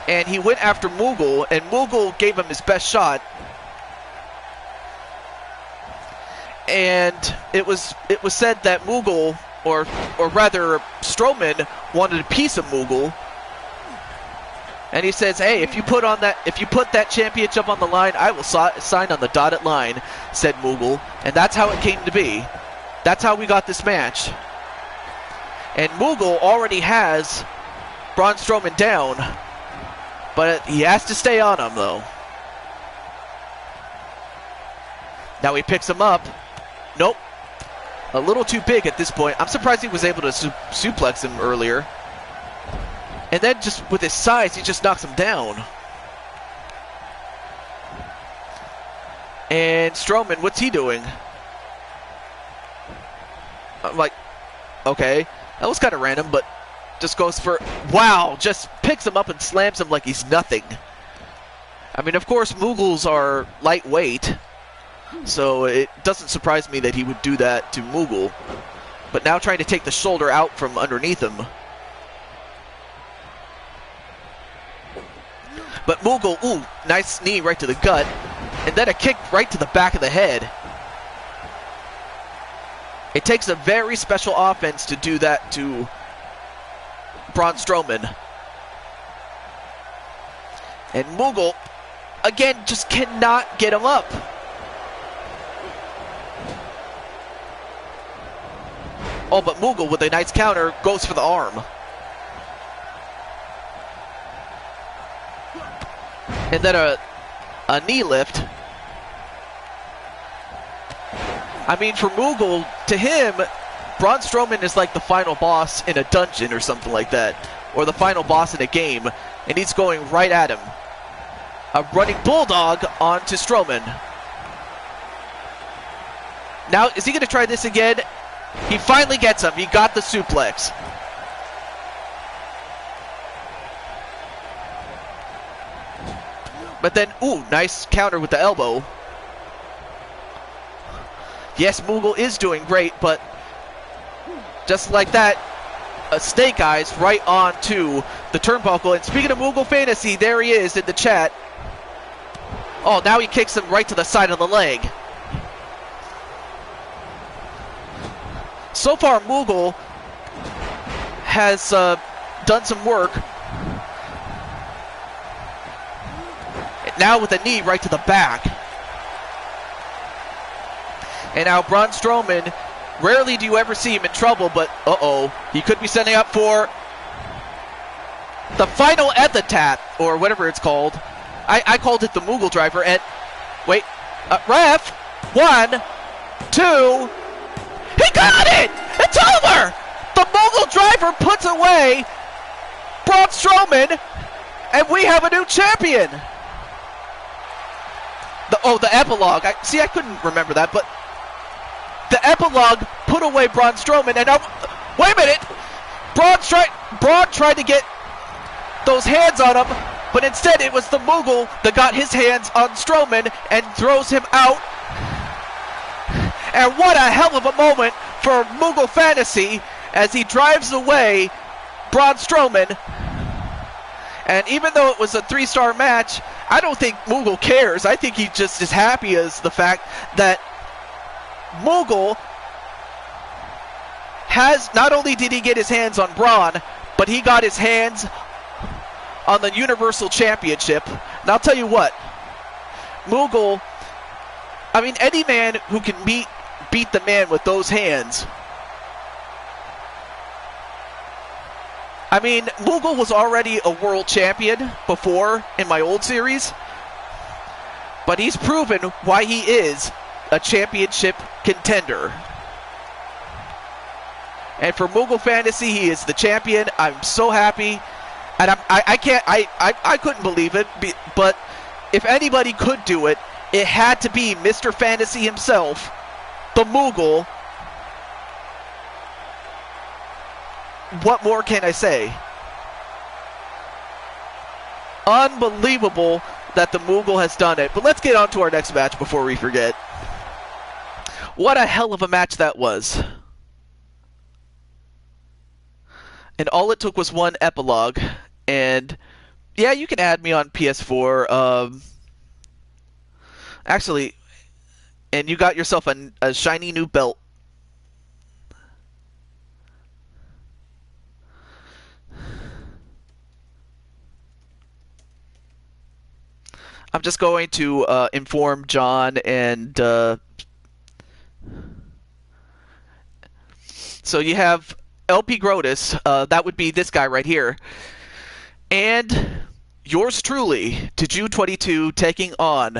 S1: and he went after Moogle, and Moogle gave him his best shot. And it was said that Moogle, or rather Strowman, wanted a piece of Moogle. And he says, "Hey, if you put that championship on the line, I will sign on the dotted line," said Moogle, and that's how it came to be. That's how we got this match. And Moogle already has Braun Strowman down, but he has to stay on him though. Now he picks him up. Nope. A little too big at this point. I'm surprised he was able to suplex him earlier. And then just with his size, he just knocks him down. And Strowman, what's he doing? I'm like, okay. That was kind of random, but just goes for... Wow! Just picks him up and slams him like he's nothing. I mean, of course, Moogles are lightweight, so it doesn't surprise me that he would do that to Moogle. But now trying to take the shoulder out from underneath him. But Moogle, ooh, nice knee right to the gut. And then a kick right to the back of the head. It takes a very special offense to do that to Braun Strowman. And Moogle, again, just cannot get him up. Oh, but Moogle with a nice counter goes for the arm. And then a knee lift. I mean, for Moogle, to him, Braun Strowman is like the final boss in a dungeon or something like that. Or the final boss in a game. And he's going right at him. A running bulldog onto Strowman. Now, is he going to try this again? He finally gets him. He got the suplex. But then, ooh, nice counter with the elbow. Yes, Moogle is doing great, but just like that, a snake eyes right onto the turnbuckle. And speaking of Moogle Fantasy, there he is in the chat. Oh, now he kicks him right to the side of the leg. So far, Moogle has done some work. Now with a knee right to the back. And now Braun Strowman, rarely do you ever see him in trouble, but uh-oh, he could be setting up for the final epitaph, or whatever it's called. I called it the Moogle driver, and wait, ref, 1, 2, he got it! It's over! The Moogle driver puts away Braun Strowman, and we have a new champion! The epilogue. I couldn't remember that, but the epilogue put away Braun Strowman, and wait a minute! Braun tried to get those hands on him, but instead it was the Moogle that got his hands on Strowman and throws him out. And what a hell of a moment for Moogle Fantasy as he drives away Braun Strowman. And even though it was a 3-star match, I don't think Moogle cares. I think he just is happy as the fact that Moogle has, not only did he get his hands on Braun, but he got his hands on the Universal Championship. And I'll tell you what, Moogle, I mean, any man who can beat the man with those hands. I mean, Moogle was already a world champion before in my old series, but he's proven why he is a championship contender. And for Moogle Fantasy, he is the champion. I'm so happy. And I couldn't believe it, but if anybody could do it, it had to be Mr. Fantasy himself, the Moogle. What more can I say? Unbelievable that the Moogle has done it. But let's get on to our next match before we forget. What a hell of a match that was. And all it took was one epilogue. And yeah, you can add me on PS4. Actually, and you got yourself a shiny new belt. I'm just going to inform John and so you have LP Grotus, that would be this guy right here, and yours truly, Tiju22, taking on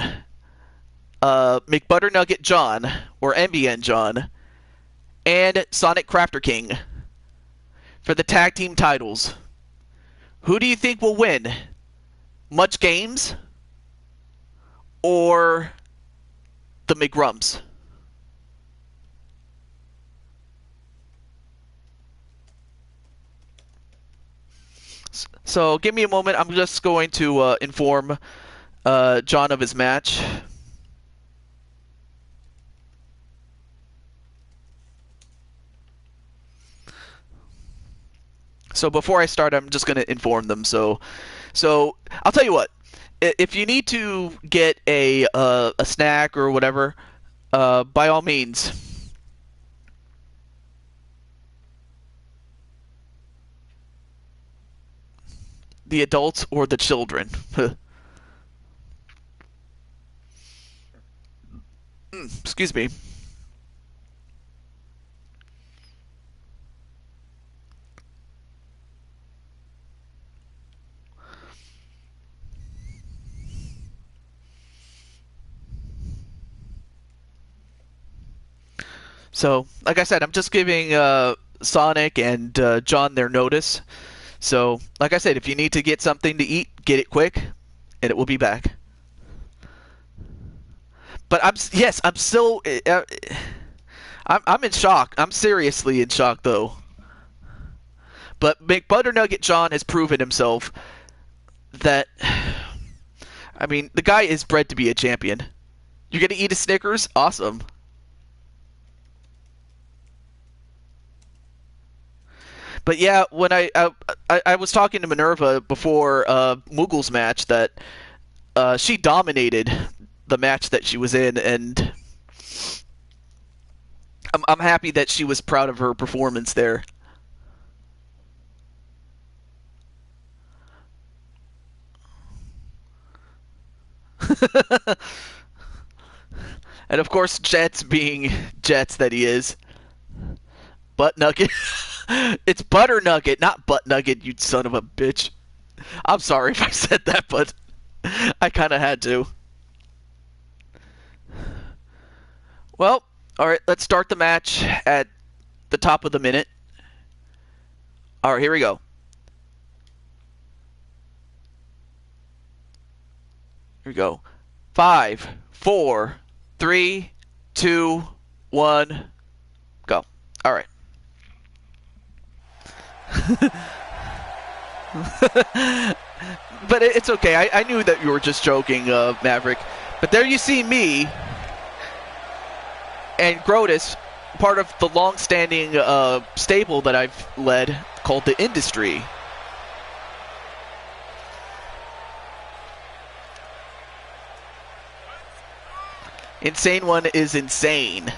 S1: McButternugget John, or MBN John, and Sonic Crafter King for the tag team titles. Who do you think will win? Much Games or the McGrumps? So give me a moment. I'm just going to inform John of his match. So before I start, I'm just going to inform them. So I'll tell you what. If you need to get a snack or whatever, by all means. The adults or the children. Excuse me. So, like I said, I'm just giving Sonic and John their notice. So, like I said, if you need to get something to eat, get it quick, and it will be back. But I'm still I'm in shock. I'm seriously in shock, though. But McButternugget John has proven himself that, I mean, the guy is bred to be a champion. You're gonna eat a Snickers? Awesome. But yeah, when I was talking to Minerva before Moogle's match, that she dominated the match that she was in, and I'm happy that she was proud of her performance there. And of course, Jets being Jets that he is. Butt Nugget. It's Butter Nugget, not Butt Nugget, you son of a bitch. I'm sorry if I said that, but I kind of had to. Well, alright, let's start the match at the top of the minute. Alright, here we go. Here we go. 5, 4, 3, 2, 1, go. Alright. But it's okay. I knew that you were just joking, Maverick. But there you see me and Grotus, part of the long-standing stable that I've led called the Industry. Insane One is insane.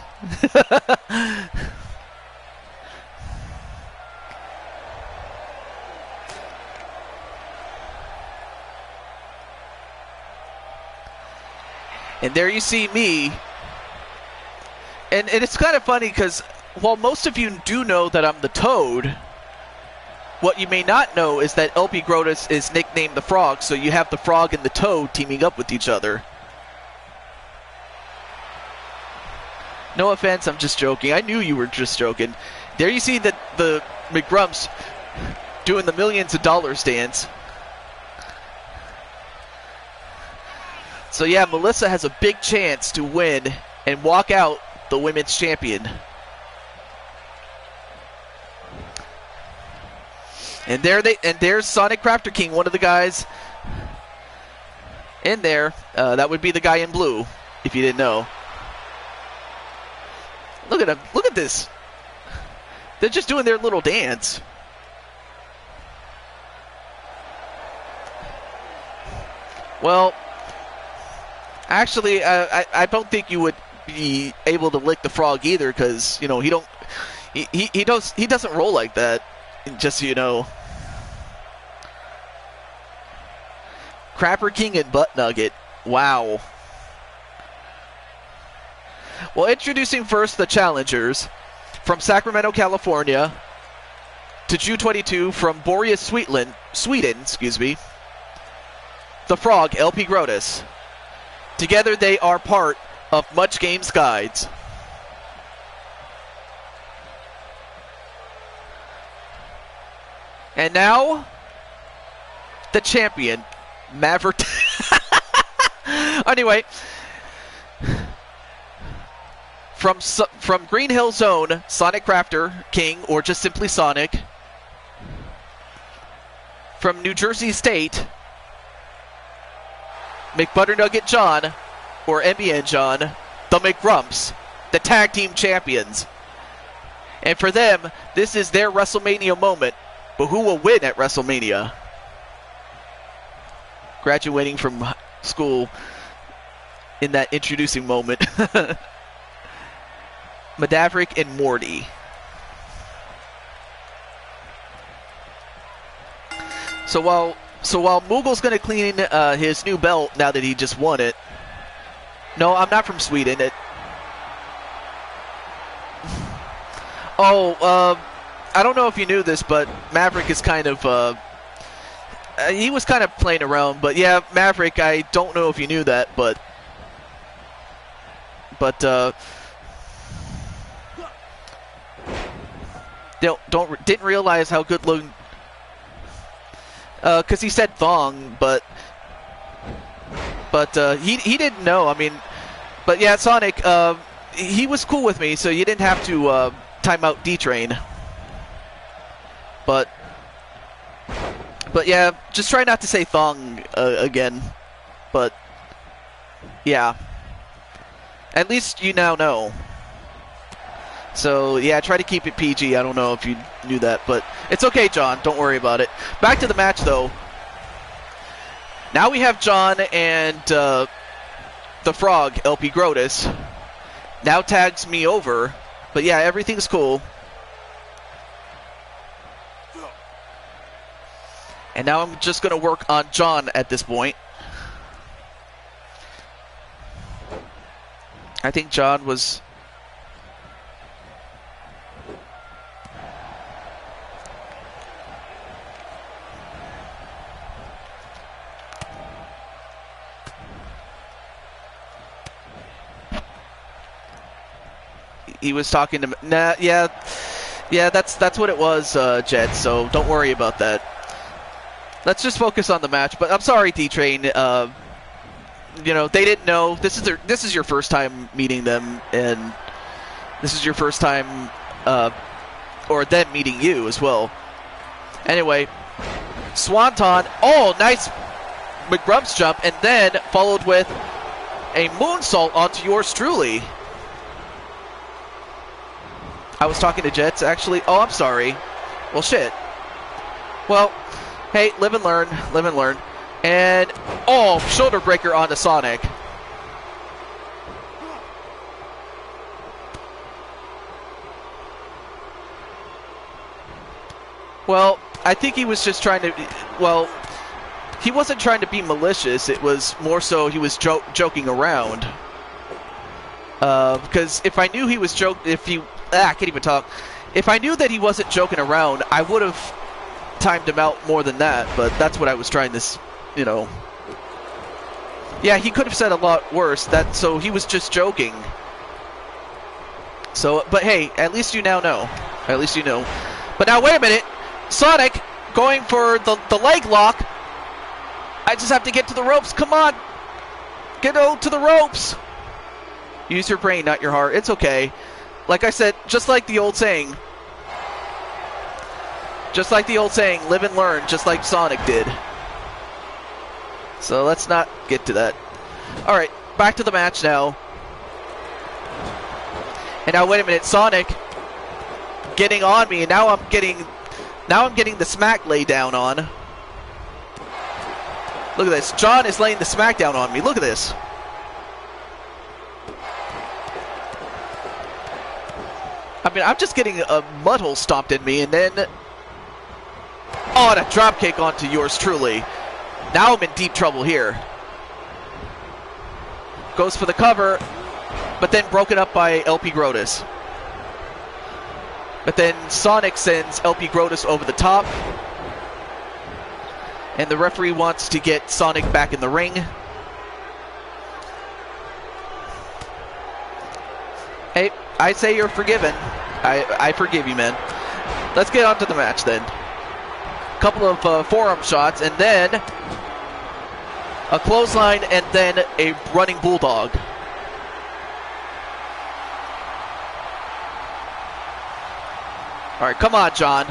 S1: And there you see me. And it's kind of funny because while most of you do know that I'm the Toad, what you may not know is that LP Grotus is nicknamed the Frog, so you have the Frog and the Toad teaming up with each other. No offense, I'm just joking. I knew you were just joking. There you see that the McGrumps doing the millions of dollars dance. So yeah, Melissa has a big chance to win and walk out the women's champion. And there's Sonic Crafter King, one of the guys in there. That would be the guy in blue, if you didn't know. Look at him. Look at this. They're just doing their little dance. Well, actually, I don't think you would be able to lick the Frog either, because you know he doesn't roll like that. Just so you know. Crapper King and Butt Nugget. Wow. Well, introducing first the challengers from Sacramento, California, to June 22 from Boreas, Sweden, excuse me. The Frog, LP Grotus. Together they are part of Much Games Guides. And now, the champion, Maverick. Anyway, from Green Hill Zone, Sonic Crafter King, or just simply Sonic. From New Jersey State, McButternugget John, or MBN John, the McGrumps, the tag team champions. And for them, this is their WrestleMania moment. But who will win at WrestleMania? Graduating from school in that introducing moment. Madaverick and Morty. So while Moogle's going to clean his new belt now that he just won it. No, I'm not from Sweden. I don't know if you knew this, but Maverick is kind of, he was kind of playing around, but yeah, Maverick, I don't know if you knew that, but didn't realize how good looking, because he said thong, but he didn't know, I mean, but yeah, Sonic, he was cool with me, so you didn't have to, time out D-Train. But yeah, just try not to say thong again. But yeah, at least you now know. So yeah, try to keep it PG. I don't know if you knew that, but it's okay, John. Don't worry about it. Back to the match, though. Now we have John and the Frog, LP Grotus. Now tags me over. But yeah, everything's cool. And now I'm just going to work on John at this point. I think John was... He was talking to me. Nah, yeah, that's what it was, Jet, so don't worry about that. Let's just focus on the match. But I'm sorry, D-Train. You know, they didn't know. This is your first time meeting them, and this is your first time, or them meeting you as well. Anyway, Swanton. Oh, nice McGrumps jump, and then followed with a moonsault onto yours truly. I was talking to Jets, actually. Oh, I'm sorry. Well, shit. Well, hey, live and learn. Live and learn. And, oh, shoulder breaker onto Sonic. Well, I think he was just trying to, well, he wasn't trying to be malicious. It was more so he was joking around. Because if I knew he was I can't even talk. If I knew that he wasn't joking around, I would have timed him out more than that. But that's what I was trying to, Yeah, he could have said a lot worse. So he was just joking. So, but hey, at least you now know. At least you know. But now wait a minute, Sonic going for the leg lock. I just have to get to the ropes. Come on, get out to the ropes. Use your brain, not your heart. It's okay. Like I said, just like the old saying. Just like the old saying, live and learn, just like Sonic did. So let's not get to that. Alright, back to the match now. And now wait a minute, Sonic getting on me, and now I'm getting the smack laid down on. Look at this. John is laying the smack down on me. Look at this. I mean, I'm just getting a mud hole stomped in me, and then... Oh, and a drop kick onto yours truly. Now I'm in deep trouble here. Goes for the cover, but then broken up by LP Grotus. But then Sonic sends LP Grotus over the top. And the referee wants to get Sonic back in the ring. Hey, I say you're forgiven. I forgive you, man. Let's get on to the match then. Couple of forearm shots, and then a clothesline, and then a running bulldog. All right, come on, John.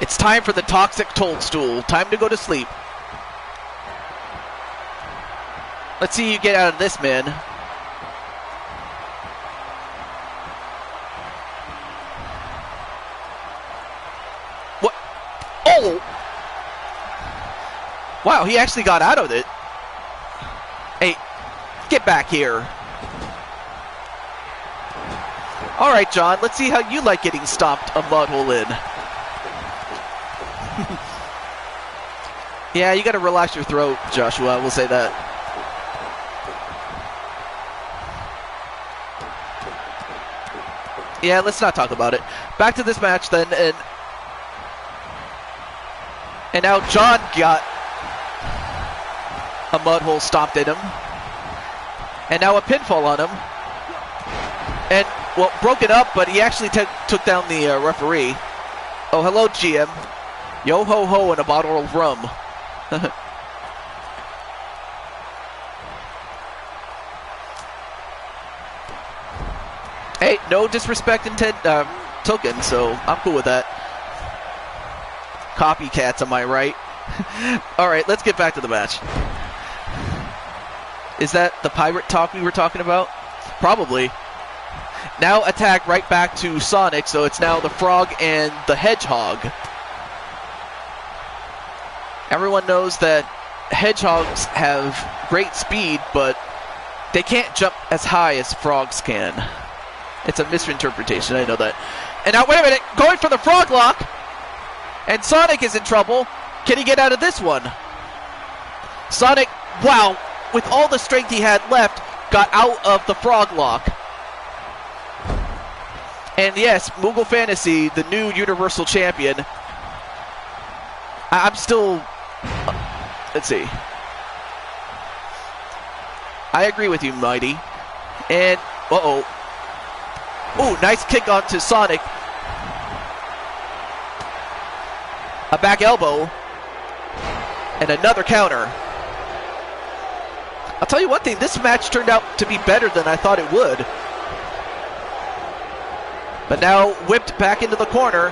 S1: It's time for the toxic toadstool. Time to go to sleep. Let's see you get out of this, man. What? Oh! Wow, he actually got out of it. Hey, get back here. All right, John, let's see how you like getting stomped a mud hole in. Yeah, you got to relax your throat, Joshua. We'll say that. Yeah, let's not talk about it. Back to this match then, and now John got a mud hole stomped in him, and now a pinfall on him, and well, broken up, but he actually took down the referee. Oh, hello, GM. Yo ho ho and a bottle of rum. Hey, no disrespect intended token, so I'm cool with that. Copycats, am I right? Alright, let's get back to the match. Is that the pirate talk we were talking about? Probably. Now attack right back to Sonic, so it's now the Frog and the Hedgehog. Everyone knows that hedgehogs have great speed, but they can't jump as high as frogs can. It's a misinterpretation, I know that. And now, wait a minute, going for the frog lock! And Sonic is in trouble. Can he get out of this one? Sonic, wow, with all the strength he had left, got out of the frog lock. And yes, Moogle Fantasy, the new Universal Champion. I'm still... let's see. I agree with you, Mighty. And, uh-oh. Ooh, nice kick onto Sonic. A back elbow. And another counter. I'll tell you one thing, this match turned out to be better than I thought it would. But now whipped back into the corner.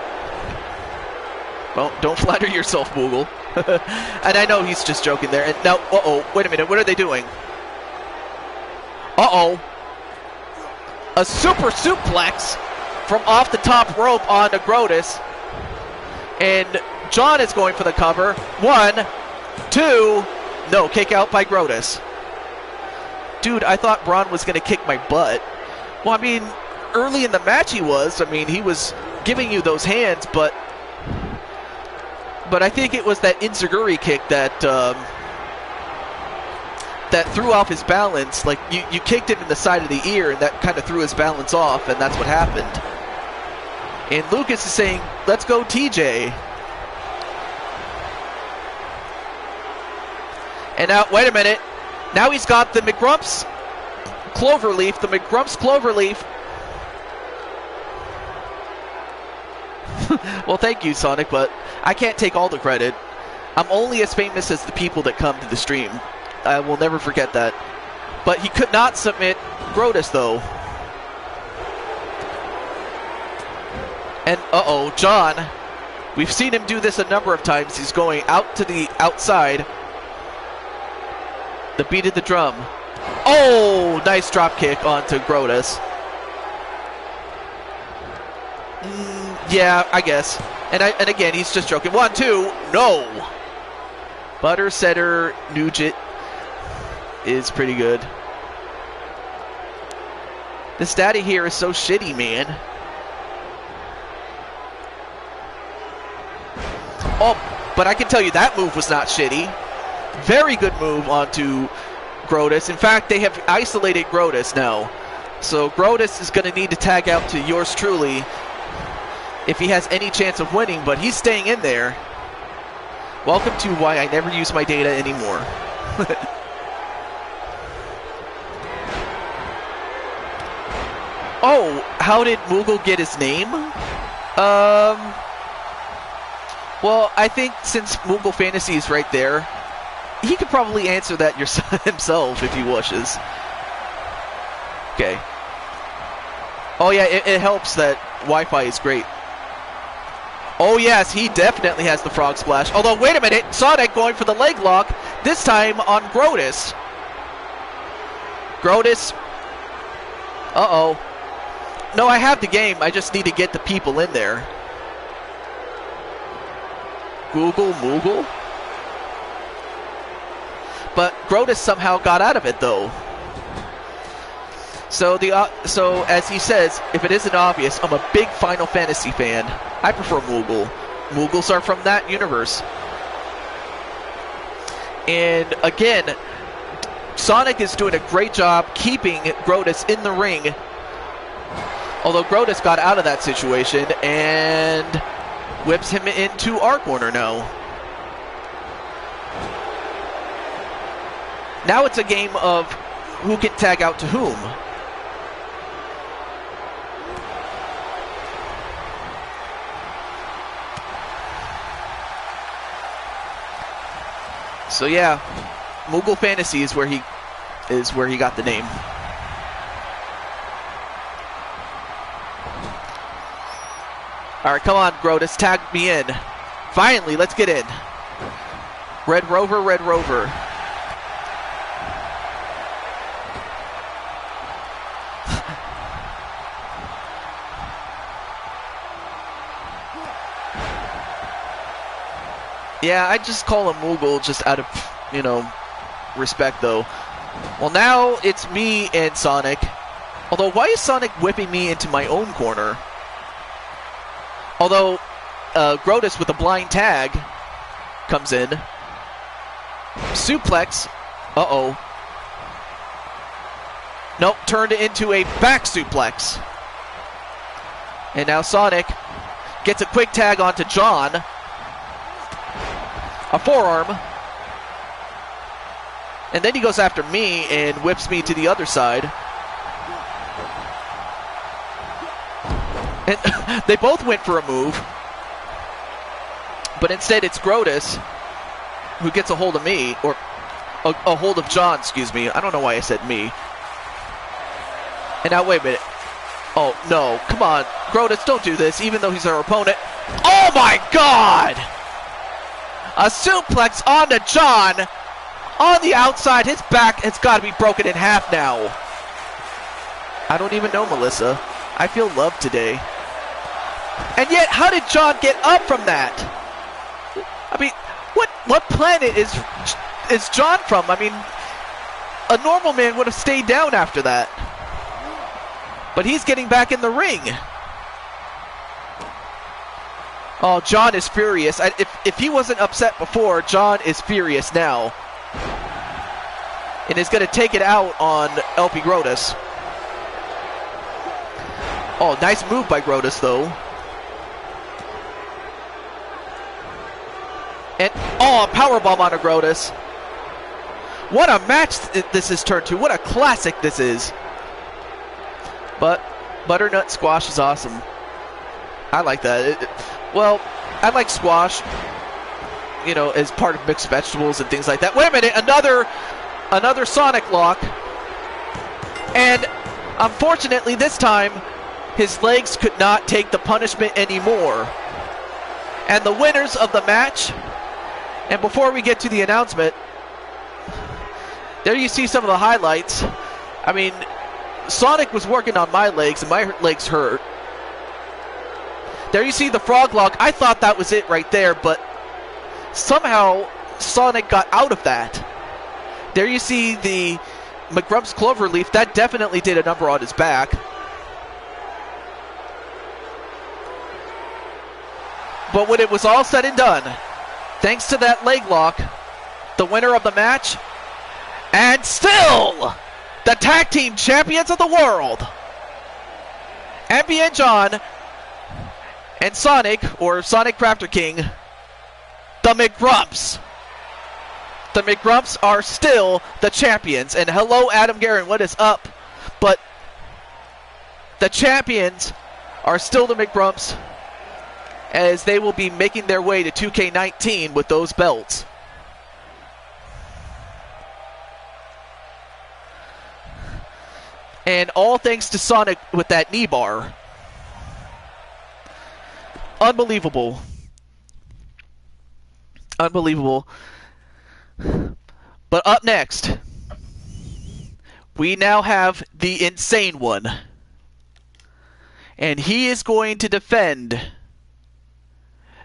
S1: Well, don't flatter yourself, Moogle. And I know he's just joking there. And now, uh-oh, wait a minute, what are they doing? Uh-oh. A super suplex from off the top rope onto Grotus. And John is going for the cover. 1, 2, no, kick out by Grotus. Dude, I thought Braun was going to kick my butt. Well, I mean, early in the match he was. I mean, he was giving you those hands, but but I think it was that Inzaguri kick that that threw off his balance. Like, you kicked him in the side of the ear, and that kind of threw his balance off, and that's what happened. And Lucas is saying, let's go TJ. And now, wait a minute. Now he's got the McGrump's Cloverleaf, the McGrump's Cloverleaf. Well, thank you, Sonic, but I can't take all the credit. I'm only as famous as the people that come to the stream. I will never forget that. But he could not submit Grotus, though. And, uh-oh, John. We've seen him do this a number of times. He's going out to the outside. The beat of the drum. Oh, nice drop kick onto Grotus. Yeah, I guess. And again, he's just joking. 1, 2, no. Butter Setter Nugent is pretty good. This data here is so shitty, man. Oh, but I can tell you that move was not shitty. Very good move onto Grotus. In fact, they have isolated Grotus now. So Grotus is going to need to tag out to yours truly if he has any chance of winning, but he's staying in there. Welcome to why I never use my data anymore. Oh, how did Moogle get his name? Well, I think since Moogle Fantasy is right there, he could probably answer that himself if he wishes. Okay. Oh yeah, it helps that Wi-Fi is great. Oh yes, he definitely has the frog splash. Although, wait a minute, Sonic going for the leg lock, this time on Grotus. Grotus. Uh-oh. No, I have the game, I just need to get the people in there. Google Moogle? But Grotus somehow got out of it, though. So so as he says, if it isn't obvious, I'm a big Final Fantasy fan. I prefer Moogle. Moogles are from that universe. And again, Sonic is doing a great job keeping Grotus in the ring. Although Grotus got out of that situation and whips him into our corner now. Now it's a game of who can tag out to whom. So yeah, Moogle Fantasy is where he got the name. All right, come on, Grotus, tag me in. Finally, let's get in. Red Rover, Red Rover. Yeah, I just call him Moogle just out of, respect, though. Well, now it's me and Sonic. Although, why is Sonic whipping me into my own corner? Although, Grotus with a blind tag comes in. Suplex. Uh-oh. Nope, turned it into a back suplex. And now Sonic gets a quick tag onto John. A forearm. And then he goes after me and whips me to the other side. And they both went for a move. But instead it's Grotus who gets a hold of me. Or a hold of John, excuse me. I don't know why I said me. And now, wait a minute. Oh, no. Come on. Grotus, don't do this, even though he's our opponent. Oh, my God! A suplex onto John. On the outside. His back has got to be broken in half now. I don't even know, Melissa. I feel loved today. And yet, how did John get up from that? I mean, what planet is John from? I mean, a normal man would have stayed down after that. But he's getting back in the ring. Oh, John is furious. If he wasn't upset before, John is furious now. And is going to take it out on LP Grotus. Oh, nice move by Grotus, though. And, oh, a powerbomb on a Grotus. What a match this has turned to. What a classic this is. But butternut squash is awesome. I like that. Well, I like squash, you know, as part of mixed vegetables and things like that. Wait a minute, another Sonic lock. And unfortunately this time, his legs could not take the punishment anymore. And the winners of the match, and before we get to the announcement, there you see some of the highlights. I mean, Sonic was working on my legs, and my legs hurt. There you see the frog lock. I thought that was it right there, but somehow Sonic got out of that. There you see the McGrump's Cloverleaf. That definitely did a number on his back. But when it was all said and done, thanks to that leg lock, the winner of the match, and still the tag team champions of the world, Envy and John and Sonic, or Sonic Crafter King, the McGrumps. The McGrumps are still the champions. And hello, Adam Guerin, what is up? But the champions are still the McGrumps, as they will be making their way to 2K19 with those belts. And all thanks to Sonic with that knee bar. Unbelievable. Unbelievable. But up next, we now have the Insane One. And he is going to defend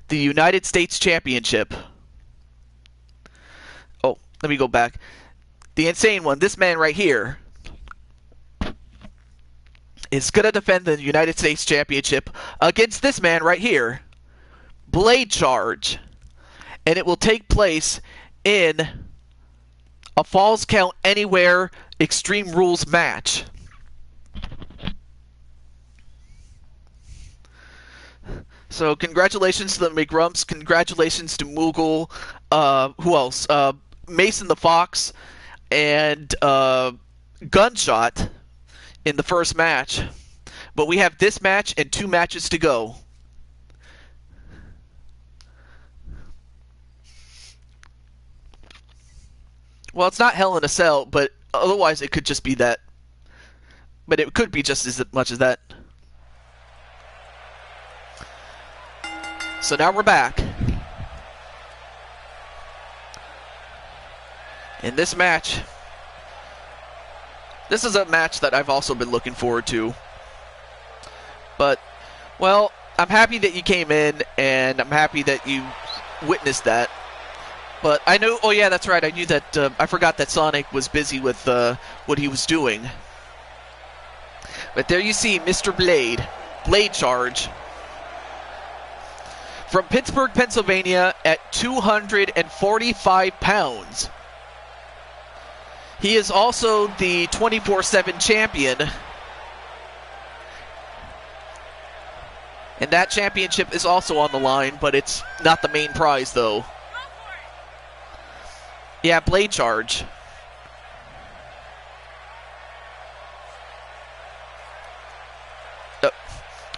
S1: the United States Championship. Oh, let me go back. The Insane One, this man right here, is going to defend the United States Championship against this man right here, Blade Charge. And it will take place in a Falls Count Anywhere Extreme Rules match. So congratulations to the McGrumps, congratulations to Moogle, who else? Mason the Fox, and Gunshot in the first match. But we have this match and 2 matches to go. Well, it's not Hell in a Cell, but otherwise it could just be that. But it could be just as much as that. So now we're back. In this match, this is a match that I've also been looking forward to. But, well, I'm happy that you came in, and I'm happy that you witnessed that. But I know, oh yeah, that's right, I knew that, I forgot that Sonic was busy with what he was doing. But there you see Mr. Blade Charge. From Pittsburgh, Pennsylvania, at 245 pounds. He is also the 24/7 champion. And that championship is also on the line, but it's not the main prize, though. Yeah, Blade Charge.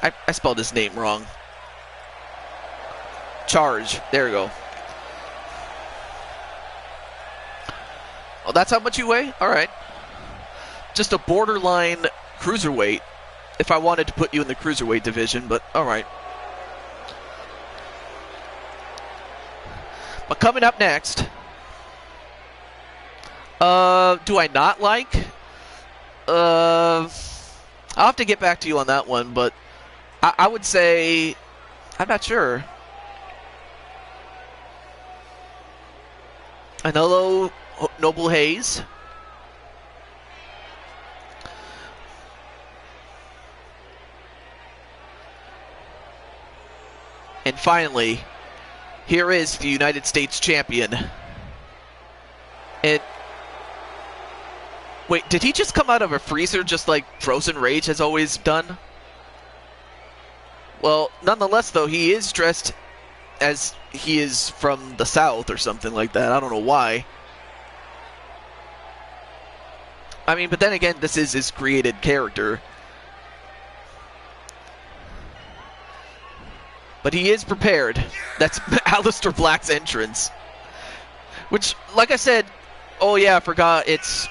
S1: I spelled his name wrong. Charge. There we go. Oh, that's how much you weigh? Alright. Just a borderline cruiserweight. If I wanted to put you in the cruiserweight division, but alright. But coming up next, do I not like? I'll have to get back to you on that one, but I would say, I'm not sure. And hello, Noble Hayes. And finally, here is the United States champion. And wait, did he just come out of a freezer just like Frozen Rage has always done? Well, nonetheless, though, he is dressed as he is from the South or something like that. I don't know why. I mean, but then again, this is his created character. But he is prepared. That's Aleister Black's entrance. Which, like I said, oh yeah, I forgot, it's,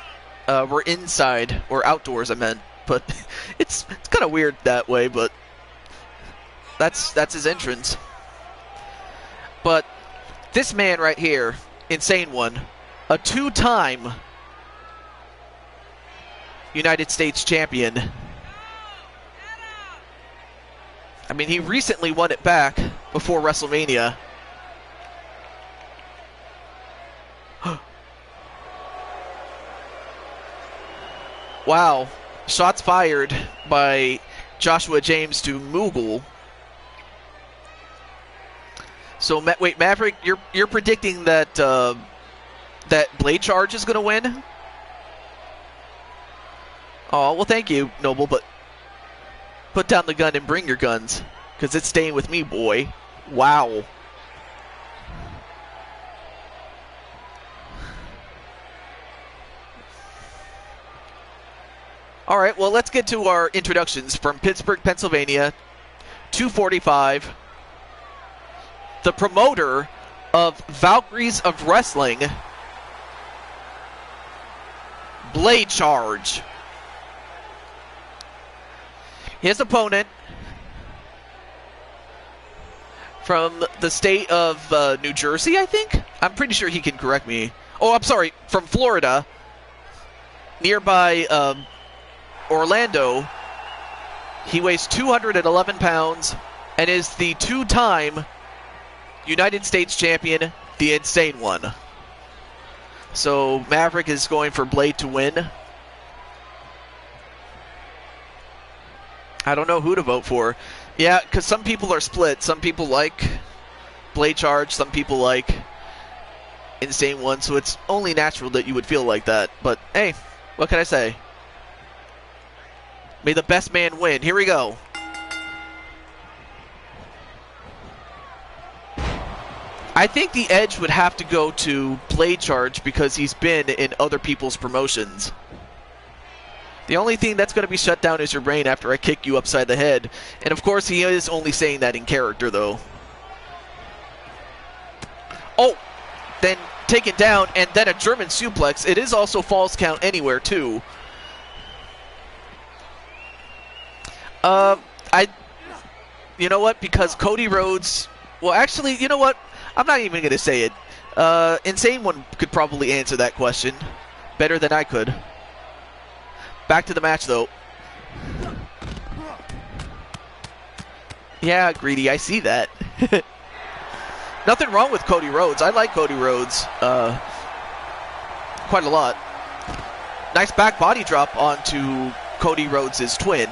S1: we're inside, or outdoors I meant. But it's kind of weird that way, but that's his entrance. But this man right here, Insane One, a two-time United States champion. I mean, he recently won it back before WrestleMania. Wow. Shots fired by Joshua James to Moogle. So, wait, Maverick, you're predicting that that Blade Charge is going to win? Oh, well, thank you, Noble, but put down the gun and bring your guns, because it's staying with me, boy. Wow. All right, well, let's get to our introductions from Pittsburgh, Pennsylvania, 245. The promoter of Valkyries of Wrestling, Blade Charge. His opponent from the state of New Jersey, I think? I'm pretty sure he can correct me. Oh, I'm sorry, from Florida, nearby Orlando. He weighs 211 pounds and is the two-time United States champion, the Insane One. So Maverick is going for Blade to win. I don't know who to vote for. Yeah, because some people are split. Some people like Blade Charge, some people like Insane One, so it's only natural that you would feel like that. But hey, what can I say? May the best man win. Here we go. I think the edge would have to go to Blade Charge because he's been in other people's promotions. The only thing that's going to be shut down is your brain after I kick you upside the head. And of course, he is only saying that in character, though. Oh, then taken down, and then a German suplex. It is also falls count anywhere, too. You know what? Because Cody Rhodes... Well, actually, you know what? I'm not even going to say it. Insane One could probably answer that question better than I could. Back to the match, though. Yeah, Greedy, I see that. Nothing wrong with Cody Rhodes. I like Cody Rhodes quite a lot. Nice back body drop onto Cody Rhodes' twin.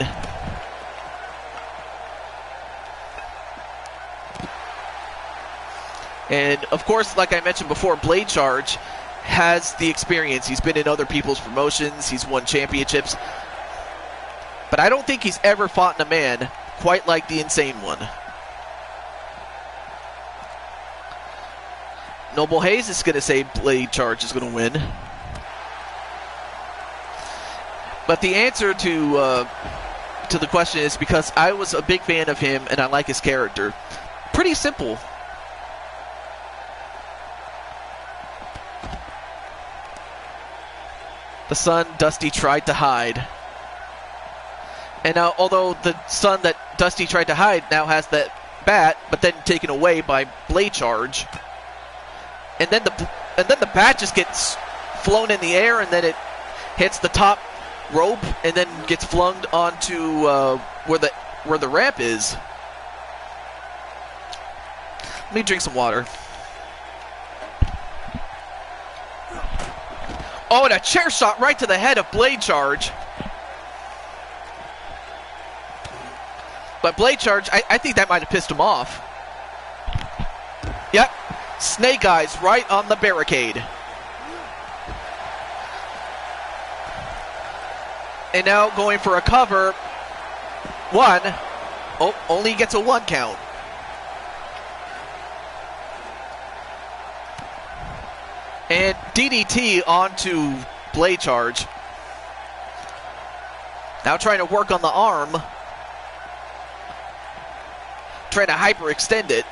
S1: And, of course, like I mentioned before, Blade Charge has the experience. He's been in other people's promotions. He's won championships. But I don't think he's ever fought in a man quite like the Insane One. Noble Hayes is going to say Blade Charge is going to win. But the answer to the question is because I was a big fan of him and I like his character. Pretty simple. The son Dusty tried to hide. And now, although the son that Dusty tried to hide now has that bat, but then taken away by Blade Charge. And then the bat just gets flown in the air, and then it hits the top rope, and then gets flung onto where the ramp is. Let me drink some water. Oh, and a chair shot right to the head of Blade Charge. But Blade Charge, I think that might have pissed him off. Snake Eyes right on the barricade. And now going for a cover. 1. Oh, only gets a 1 count. And DDT onto Blade Charge. Now trying to work on the arm. Trying to hyperextend it.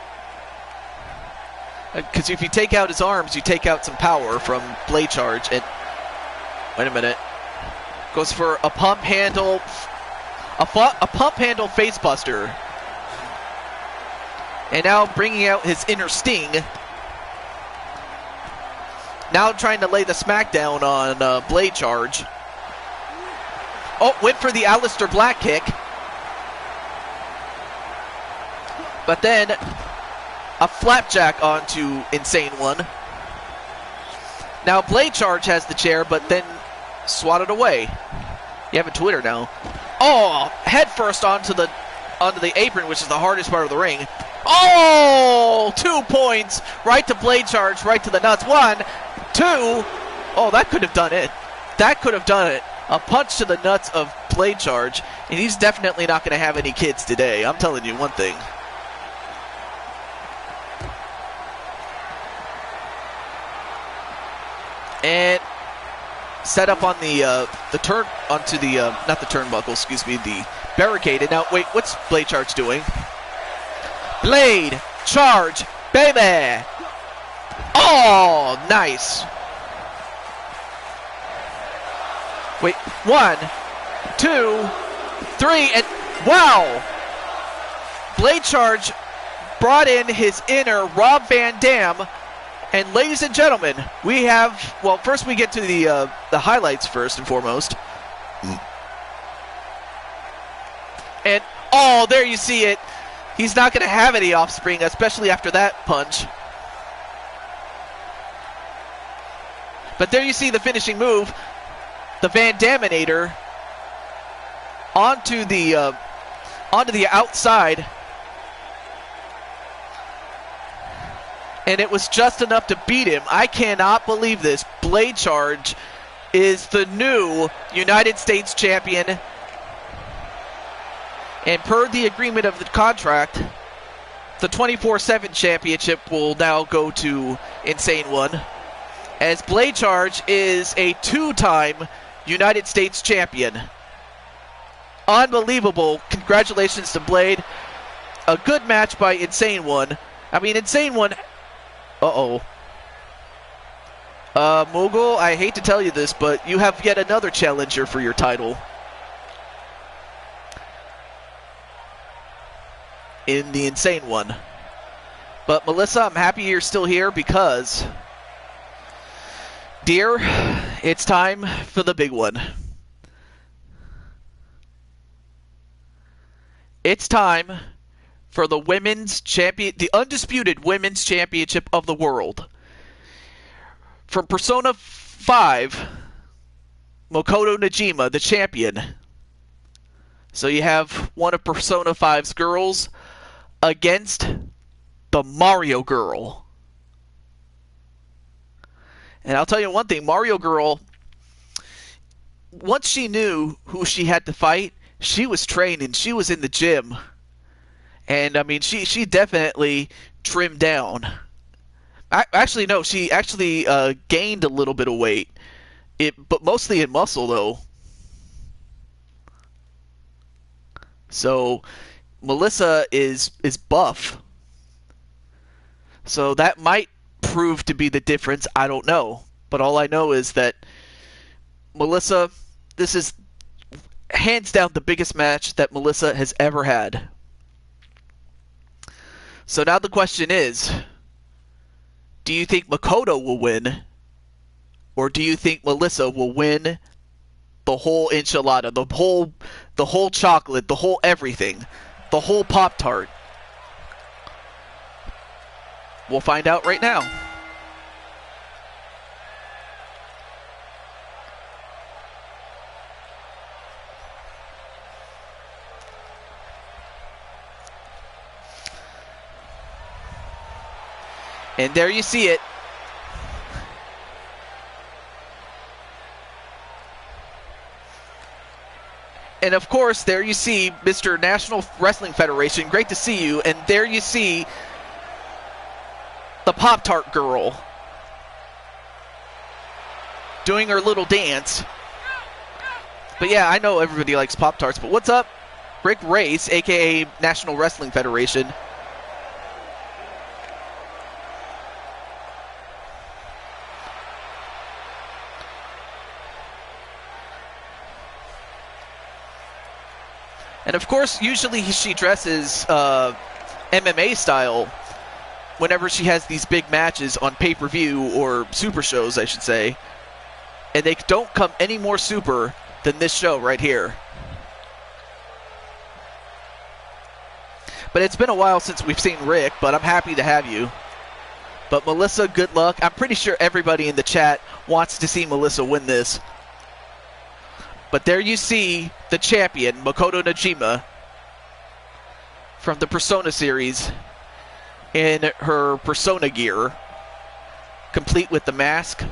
S1: Because if you take out his arms, you take out some power from Blade Charge. And wait a minute. Goes for a pump handle. A pump handle face buster. And now bringing out his inner Sting. Now trying to lay the smackdown on Blade Charge. Oh, went for the Aleister Black kick. But then a flapjack onto Insane One. Now Blade Charge has the chair, but then swatted away. You have a Twitter now. Oh, head first onto the apron, which is the hardest part of the ring. Oh, 2 points. Right to Blade Charge, right to the nuts. 1, 2. Oh, that could have done it. That could have done it. A punch to the nuts of Blade Charge, and he's definitely not going to have any kids today. I'm telling you one thing. And set up on the turn onto the not the turnbuckle, excuse me, the barricade. And now wait, what's Blade Charge doing? Blade Charge, baby! Oh, nice. Wait, 1, 2, 3, and wow! Blade Charge brought in his inner Rob Van Dam. And ladies and gentlemen, we have, well, first we get to the highlights first and foremost. And, oh, there you see it. He's not going to have any offspring, especially after that punch. But there you see the finishing move. The Van Daminator onto the outside. And it was just enough to beat him. I cannot believe this. Blade Charge is the new United States champion. And per the agreement of the contract, the 24/7 championship will now go to Insane One. As Blade Charge is a 2-time United States champion. Unbelievable. Congratulations to Blade. A good match by Insane One. I mean, Insane One... Uh-oh. Mogul, I hate to tell you this, but you have yet another challenger for your title. In the Insane One. But Melissa, I'm happy you're still here because, dear, it's time for the big one. It's time for the women's champion, the undisputed women's championship of the world. From Persona 5, Makoto Najima, the champion. So you have one of Persona 5's girls against the Mario Girl. And I'll tell you one thing, Mario Girl, once she knew who she had to fight, she was trained and she was in the gym. And, I mean, she definitely trimmed down. Actually, no, she actually gained a little bit of weight. But mostly in muscle, though. So, Melissa is buff. So that might prove to be the difference. I don't know. But all I know is that Melissa, this is hands down the biggest match that Melissa has ever had. So now the question is, do you think Makoto will win? Or do you think Melissa will win the whole enchilada, the whole chocolate, the whole everything, the whole Pop-Tart? We'll find out right now. And there you see it. And of course, there you see Mr. National Wrestling Federation. Great to see you. And there you see the Pop-Tart girl doing her little dance. But yeah, I know everybody likes Pop-Tarts, but what's up? Rick Race, a.k.a. National Wrestling Federation. And of course, usually she dresses MMA style whenever she has these big matches on pay-per-view or super shows, I should say. And they don't come any more super than this show right here. But it's been a while since we've seen Rick, but I'm happy to have you. But Melissa, good luck. I'm pretty sure everybody in the chat wants to see Melissa win this. But there you see the champion, Makoto Najima, from the Persona series in her Persona gear, complete with the mask.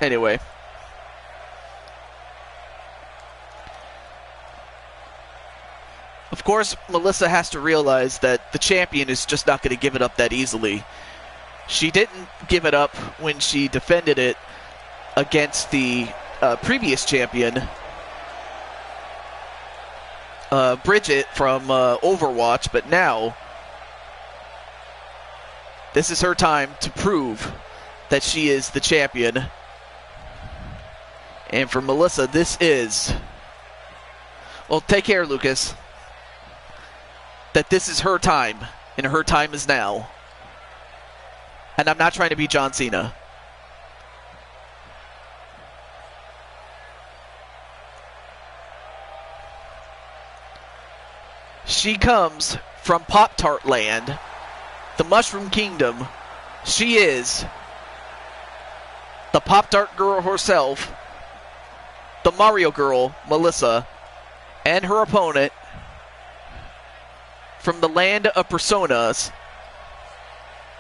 S1: Anyway. Of course, Melissa has to realize that the champion is just not going to give it up that easily. She didn't give it up when she defended it against the previous champion, Bridget from Overwatch, but now this is her time to prove that she is the champion. And for Melissa, this is... Well, take care, Lucas. That this is her time, and her time is now. And I'm not trying to be John Cena. She comes from Pop-Tart Land, the Mushroom Kingdom. She is the Pop-Tart girl herself, the Mario girl, Melissa, and her opponent from the land of Personas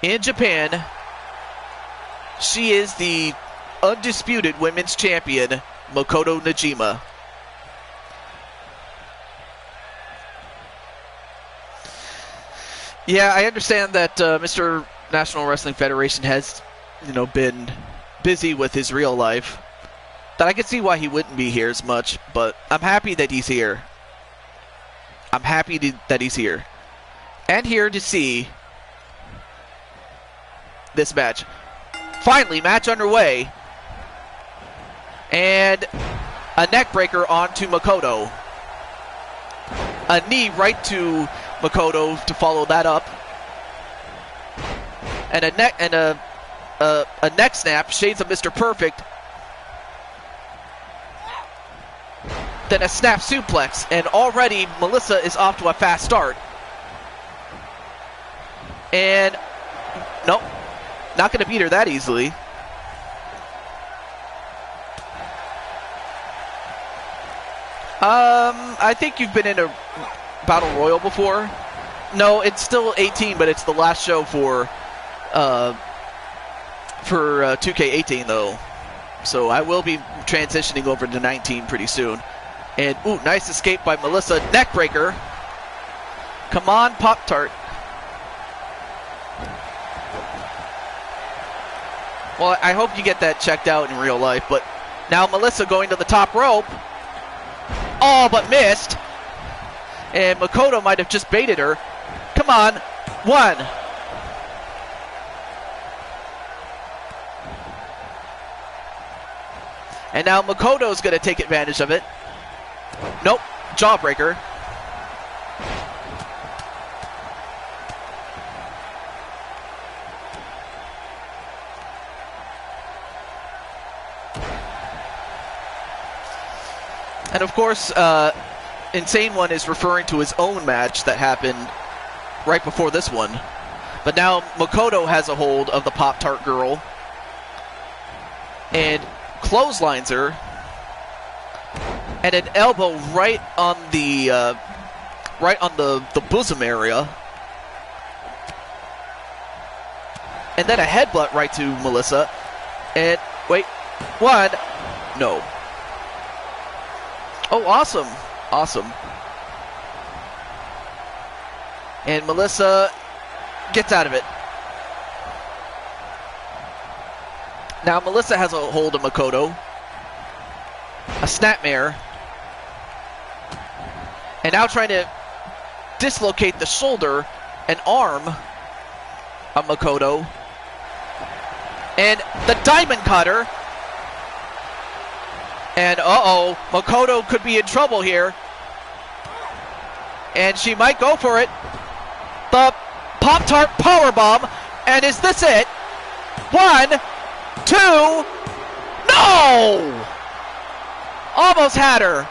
S1: in Japan. She is the undisputed women's champion, Makoto Najima. Yeah, I understand that Mr. National Wrestling Federation has, been busy with his real life. That I could see why he wouldn't be here as much, but I'm happy that he's here. I'm happy that he's here. And here to see this match. Finally, match underway. And a neck breaker onto Makoto. A knee right to Makoto to follow that up, and a neck snap, shades of Mr. Perfect. Then a snap suplex, and already Melissa is off to a fast start. And nope, not going to beat her that easily. I think you've been in a Battle Royal before. No, it's still 18, but it's the last show for 2K18 though. So I will be transitioning over to 19 pretty soon. And ooh, nice escape by Melissa. Neckbreaker. Come on, Pop-Tart. Well, I hope you get that checked out in real life. But now Melissa going to the top rope. Oh, but missed. And Makoto might have just baited her. Come on. One. And now Makoto's going to take advantage of it. Nope. Jawbreaker. And of course, Insane One is referring to his own match that happened right before this one. But now Makoto has a hold of the Pop-Tart girl and clotheslines her, and an elbow right on the bosom area. And then a headbutt right to Melissa. And, wait, 1. No. Oh, awesome. Awesome. And Melissa gets out of it. Now Melissa has a hold of Makoto. A snapmare. And now trying to dislocate the shoulder and arm of Makoto. And the diamond cutter. And uh-oh, Makoto could be in trouble here. And she might go for it. The Pop-Tart Powerbomb. And is this it? 1, 2, no! Almost had her.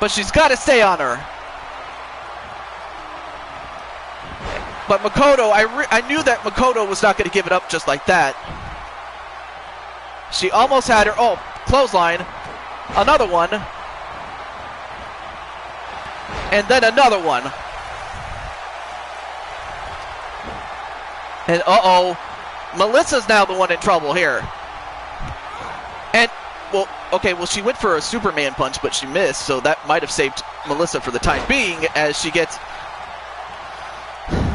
S1: But she's got to stay on her. But Makoto, I knew that Makoto was not going to give it up just like that. She almost had her. Oh, clothesline. Another one. And then another one. And uh-oh, Melissa's now the one in trouble here. And, well, okay, well, she went for a Superman punch, but she missed, so that might have saved Melissa for the time being as she gets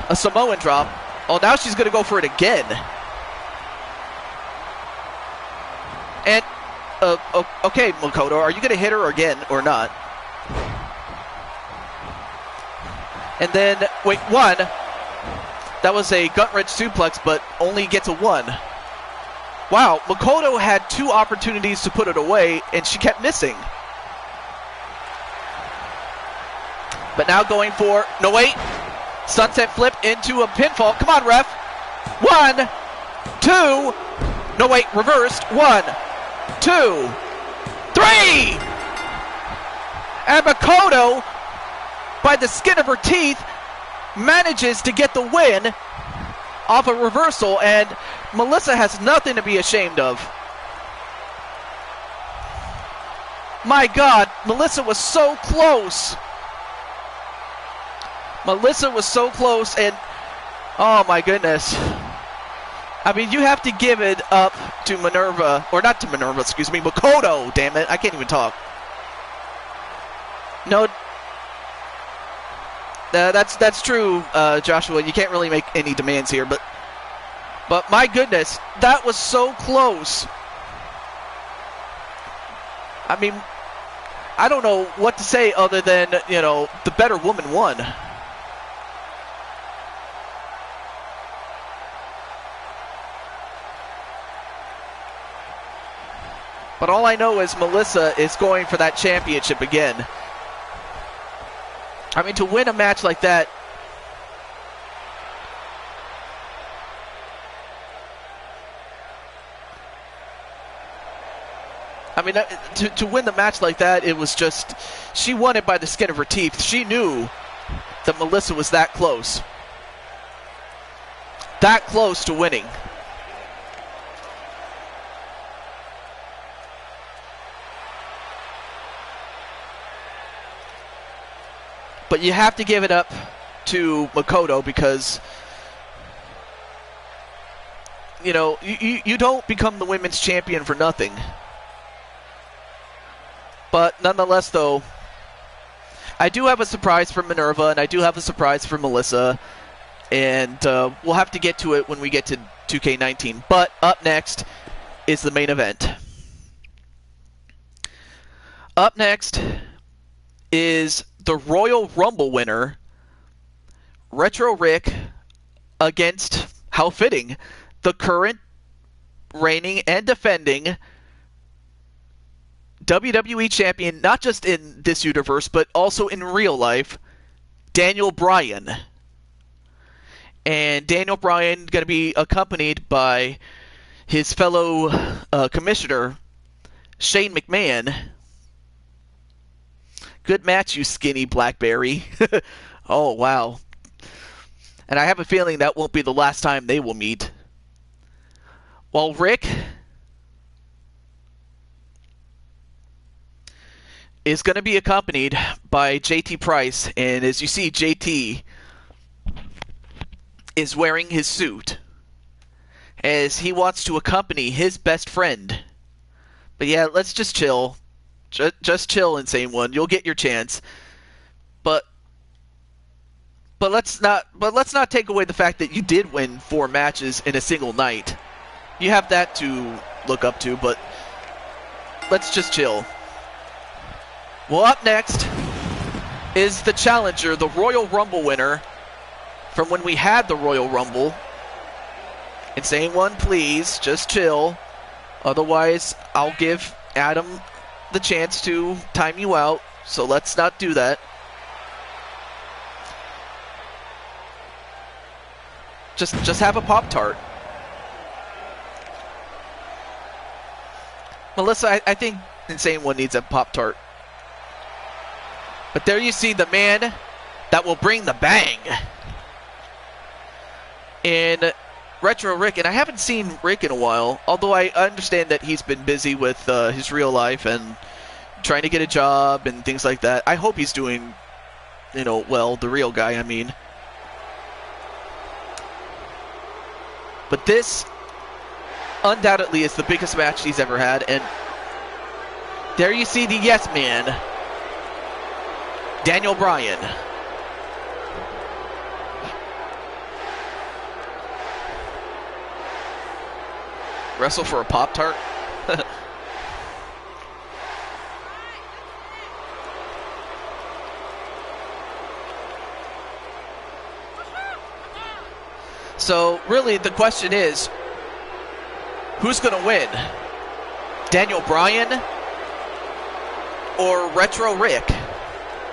S1: a Samoan drop. Oh, now she's going to go for it again. And, okay, Makoto, are you going to hit her again or not? And then, wait, 1. That was a gut-wrench suplex, but only gets a 1. Wow, Makoto had 2 opportunities to put it away, and she kept missing. But now going for, no wait, sunset flip into a pinfall. Come on, ref. 1, 2, no wait, reversed. 1, 2, 3! And Makoto, by the skin of her teeth, manages to get the win off a reversal, and Melissa has nothing to be ashamed of. My God, Melissa was so close. Melissa was so close, and oh my goodness. I mean, you have to give it up to Minerva, or not to Minerva, excuse me, Makoto, damn it, I can't even talk. No, that's true, Joshua. You can't really make any demands here, but my goodness, that was so close. I mean, I don't know what to say other than, you know, the better woman won. But all I know is Melissa is going for that championship again. I mean, to win a match like that, I mean, to win the match like that, it was just, she won it by the skin of her teeth. She knew that Melissa was that close. That close to winning. But you have to give it up to Makoto because, you know, you don't become the women's champion for nothing. But nonetheless, though, I do have a surprise for Minerva, and I do have a surprise for Melissa, and we'll have to get to it when we get to 2K19. But up next is the main event. Up next is the Royal Rumble winner, Retro Rick, against, how fitting, the current reigning and defending WWE champion, not just in this universe, but also in real life, Daniel Bryan. And Daniel Bryan going to be accompanied by his fellow commissioner, Shane McMahon. Good match, you skinny Blackberry. Oh, wow. And I have a feeling that won't be the last time they will meet. While Rick is going to be accompanied by JT Price. And as you see, JT is wearing his suit. as he wants to accompany his best friend. But yeah, let's just chill. Just chill, Insane One. You'll get your chance. But let's not take away the fact that you did win 4 matches in a single night. You have that to look up to, but let's just chill. Well, up next is the challenger, the Royal Rumble winner from when we had the Royal Rumble. Insane One, please, just chill. Otherwise, I'll give Adam the chance to time you out, so let's not do that. Just have a Pop-Tart. Melissa, I think Insane One needs a Pop-Tart. But there you see the man that will bring the bang. In Retro Rick, and I haven't seen Rick in a while, although I understand that he's been busy with his real life and trying to get a job and things like that. I hope he's doing, well, the real guy, I mean. But this undoubtedly is the biggest match he's ever had, and there you see the Yes Man, Daniel Bryan. Wrestle for a Pop-Tart? So, really, the question is, who's going to win? Daniel Bryan or Retro Rick?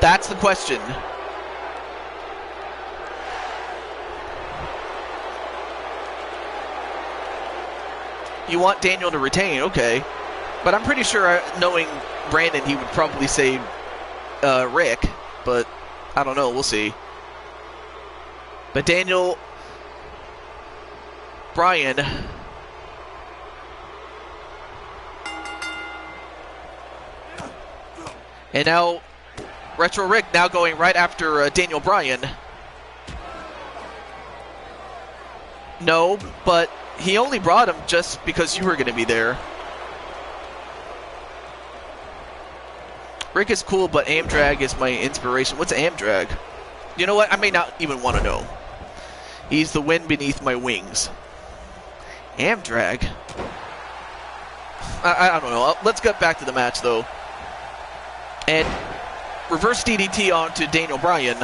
S1: That's the question. You want Daniel to retain, okay. But I'm pretty sure, knowing Brandon, he would probably say Rick. But I don't know, we'll see. But Daniel Bryan. And now Retro Rick now going right after Daniel Bryan. No, but he only brought him just because you were going to be there. Rick is cool, but Amdrag is my inspiration. What's Amdrag? You know what? I may not even want to know. He's the wind beneath my wings. Amdrag? I don't know. Let's get back to the match, though. And reverse DDT onto Daniel Bryan.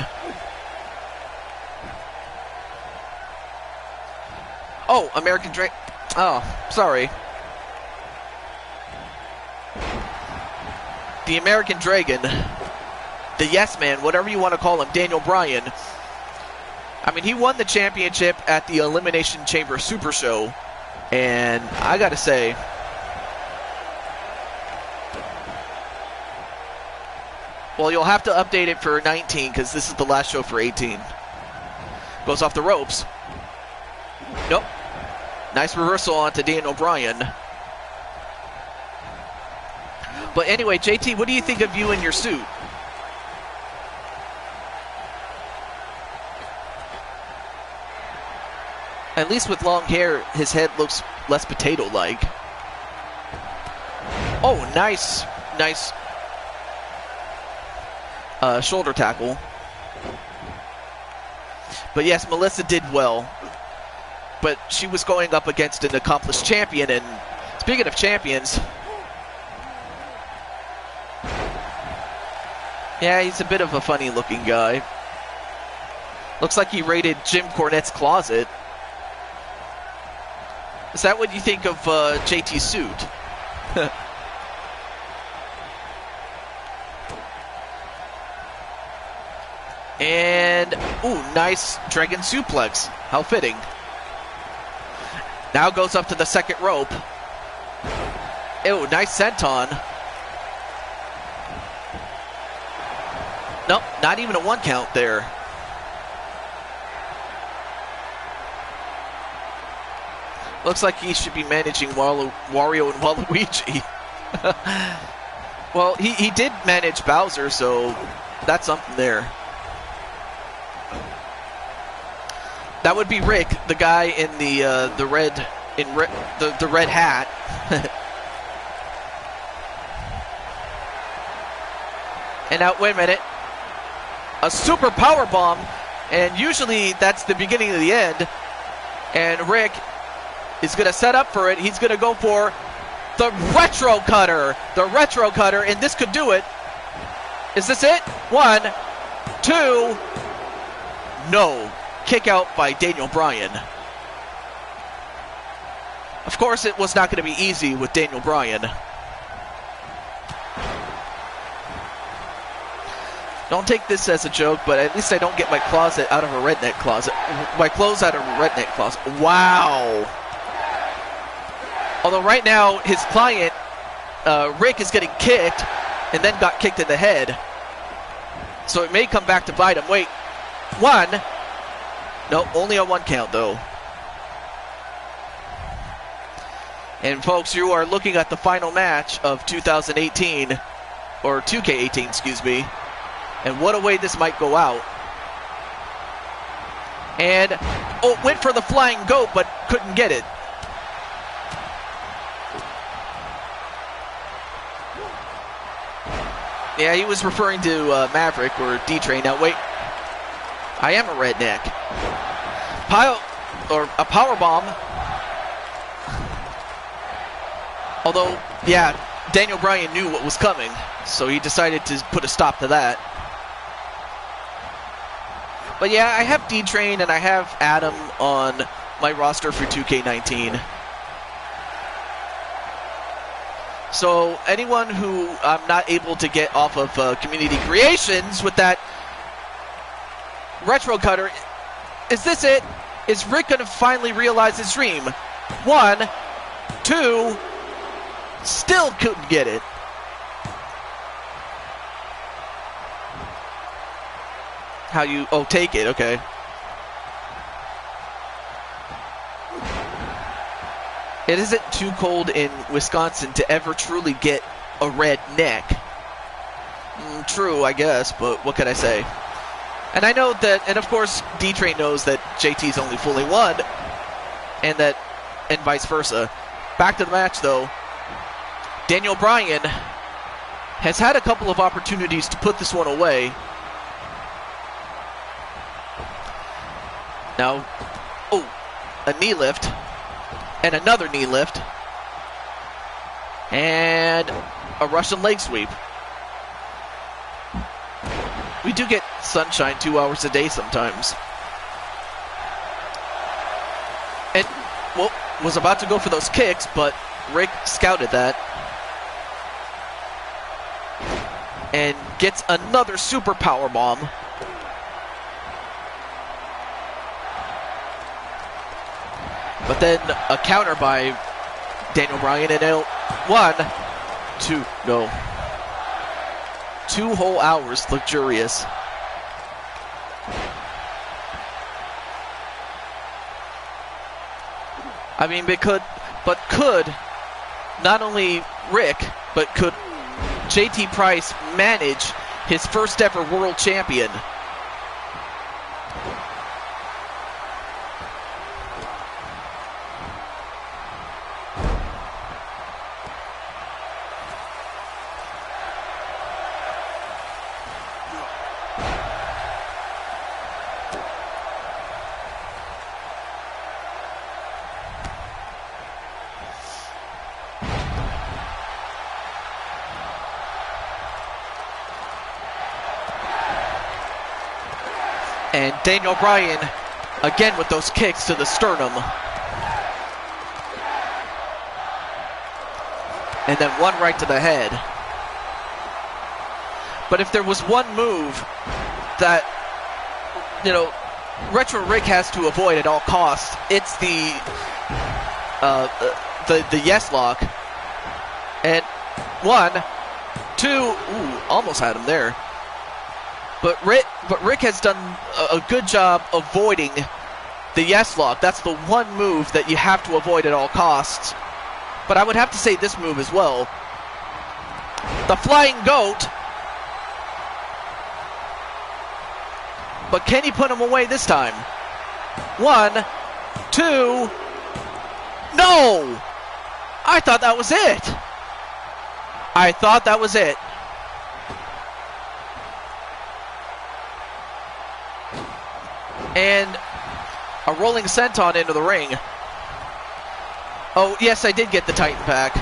S1: Oh, American Dragon. Oh, sorry. The American Dragon. The Yes Man, whatever you want to call him, Daniel Bryan. I mean, he won the championship at the Elimination Chamber Super Show. And I gotta say, well, you'll have to update it for 19 because this is the last show for 18. Goes off the ropes. Nope. Nice reversal onto Daniel Bryan. But anyway, JT, what do you think of you in your suit? At least with long hair, his head looks less potato-like. Oh, nice shoulder tackle. But yes, Melissa did well. But she was going up against an accomplished champion, and speaking of champions, yeah, he's a bit of a funny-looking guy. Looks like he raided Jim Cornette's closet. Is that what you think of JT's suit? And, ooh, nice dragon suplex. How fitting. Now goes up to the second rope. Ew, nice senton. Nope, not even a 1 count there. Looks like he should be managing Wario and Waluigi. Well, he did manage Bowser, so that's something there. That would be Rick, the guy in the red in the red hat. And now, wait a minute. A super power bomb, and usually that's the beginning of the end. And Rick is going to set up for it. He's going to go for the retro cutter. The retro cutter, and this could do it. Is this it? 1, 2. No. Kick out by Daniel Bryan. Of course, it was not going to be easy with Daniel Bryan. Don't take this as a joke, but at least I don't get my closet out of a redneck closet. My clothes out of a redneck closet. Wow. Although right now, his client, Rick, is getting kicked and then got kicked in the head. So it may come back to bite him. Wait. 1. No, only a 1 count, though. And folks, you are looking at the final match of 2018, or 2K18, excuse me. And what a way this might go out. And, oh, went for the flying goat, but couldn't get it. Yeah, he was referring to Maverick or D-Train. Now, wait. I am a redneck. A power bomb. Although, yeah, Daniel Bryan knew what was coming, so he decided to put a stop to that. But yeah, I have D-Train and I have Adam on my roster for 2K19. So anyone who I'm not able to get off of Community Creations with that retro cutter, is this it? Is Rick going to finally realize his dream? 1, 2, still couldn't get it. How you, oh, take it, okay. It isn't too cold in Wisconsin to ever truly get a red neck. True, I guess, but what can I say? And I know that, and of course, D-Train knows that JT's only fully 1, and vice versa. Back to the match, though. Daniel Bryan has had a couple of opportunities to put this one away. Now, oh, a knee lift, and another knee lift, and a Russian leg sweep. We do get sunshine 2 hours a day sometimes. And, well, was about to go for those kicks, but Rick scouted that. And gets another super power bomb. But then a counter by Daniel Bryan, and out 1, 2, no. 2 whole hours, luxurious. I mean, could not only Rick, but could JT Price manage his first ever world champion? And Daniel Bryan, again with those kicks to the sternum. And then 1 right to the head. But if there was one move that, you know, Retro Rick has to avoid at all costs, it's the yes lock. And 1, 2, ooh, almost had him there. But Rick has done a good job avoiding the yes lock. That's the one move that you have to avoid at all costs. But I would have to say this move as well. The flying goat. But can he put him away this time? 1, 2, No! I thought that was it. I thought that was it. And a rolling senton into the ring. Oh, yes, I did get the Titan pack.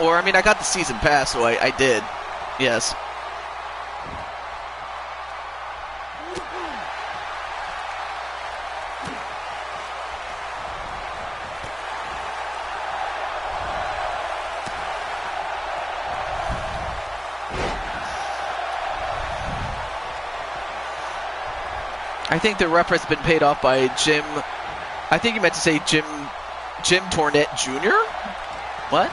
S1: Or, I mean, I got the season pass, so I did. Yes. I think the ref has been paid off by Jim. I think you meant to say Jim Tornette Jr.? What?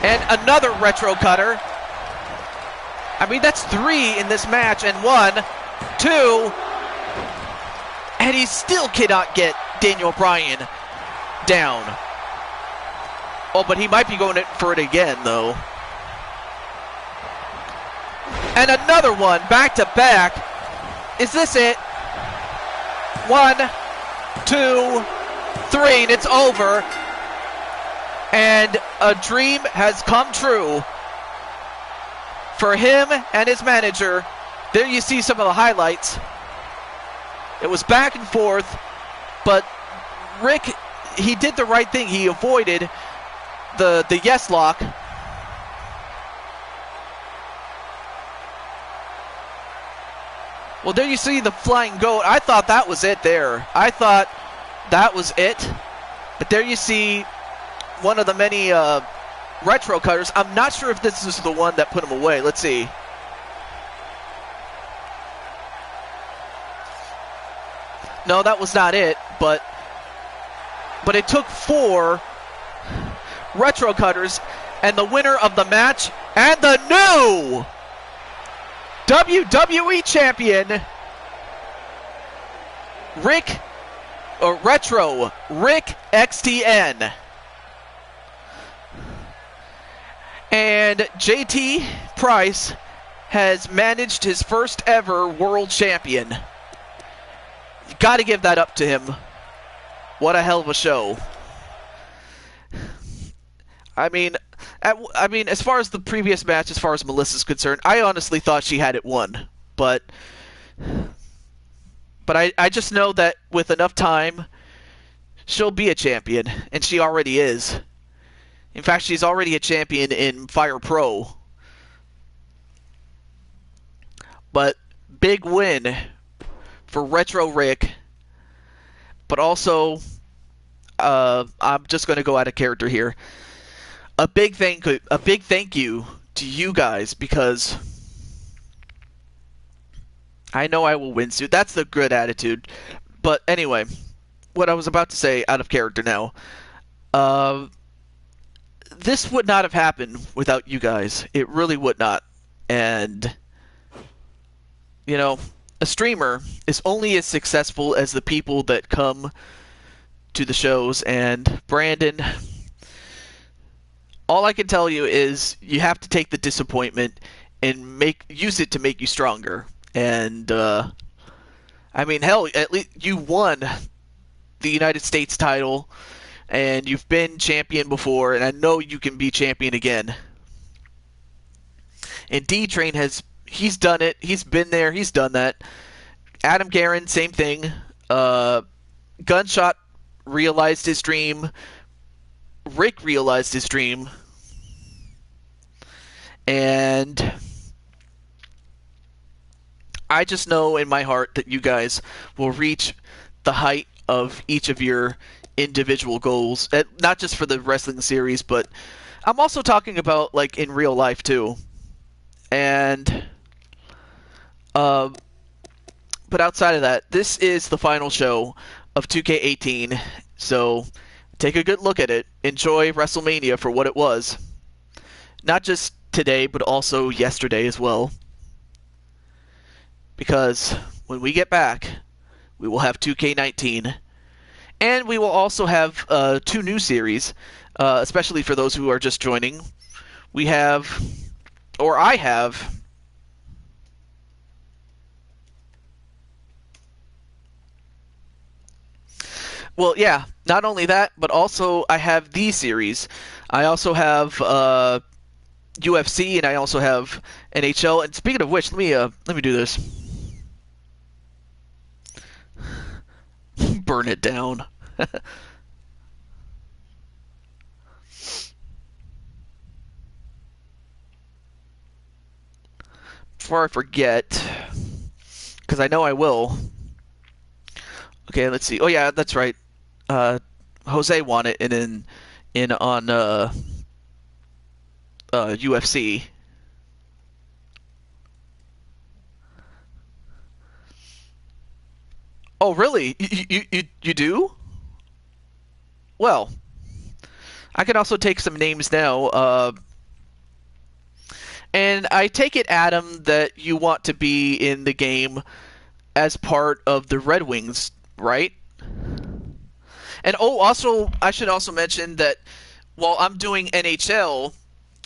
S1: And another retro cutter. I mean, that's 3 in this match, and 1, 2, and he still cannot get Daniel Bryan down. Oh, but he might be going for it again, though. And another one, back to back. Is this it? 1, 2, 3, and it's over. And a dream has come true for him and his manager. There you see some of the highlights. It was back and forth, but Rick, he did the right thing. He avoided the yes lock. Well, there you see the flying goat. I thought that was it there. I thought that was it. But there you see one of the many retro cutters. I'm not sure if this is the one that put him away. Let's see. No, that was not it. But it took 4 retro cutters, and the winner of the match and the new WWE Champion, Retro Rick XTN. And JT Price has managed his first ever world champion. You got to give that up to him. What a hell of a show. I mean, as far as the previous match, as far as Melissa's concerned, I honestly thought she had it won. But I just know that with enough time, she'll be a champion, and she already is. In fact, she's already a champion in Fire Pro. But big win for Retro Rick. But also, I'm just going to go out of character here. A big thank you to you guys, because I know I will win soon. That's the good attitude. But anyway, what I was about to say, out of character now. This would not have happened without you guys. It really would not. And, you know, a streamer is only as successful as the people that come to the shows. And Brandon, all I can tell you is you have to take the disappointment and use it to make you stronger. And, I mean, hell, at least you won the United States title, and you've been champion before, and I know you can be champion again. And D-Train he's done it. He's been there. He's done that. Adam Guerin, same thing. Gunshot realized his dream. Rick realized his dream. And I just know in my heart that you guys will reach the height of each of your individual goals, not just for the wrestling series, but I'm also talking about like in real life too. And but outside of that, this is the final show of 2K18, so take a good look at it. Enjoy WrestleMania for what it was, not just today but also yesterday as well, because when we get back we will have 2K19. And we will also have 2 new series, especially for those who are just joining. I have, Well, yeah, not only that, but also I have these series. I also have UFC, and I also have NHL. And speaking of which, let me do this. Burn it down. Before I forget, because I know I will. Okay, let's see. Oh yeah, that's right. Jose won it, and in on UFC. Oh really? You do? Well, I can also take some names now. And I take it, Adam, that you want to be in the game as part of the Red Wings, right? And oh, also, I should also mention that while I'm doing NHL,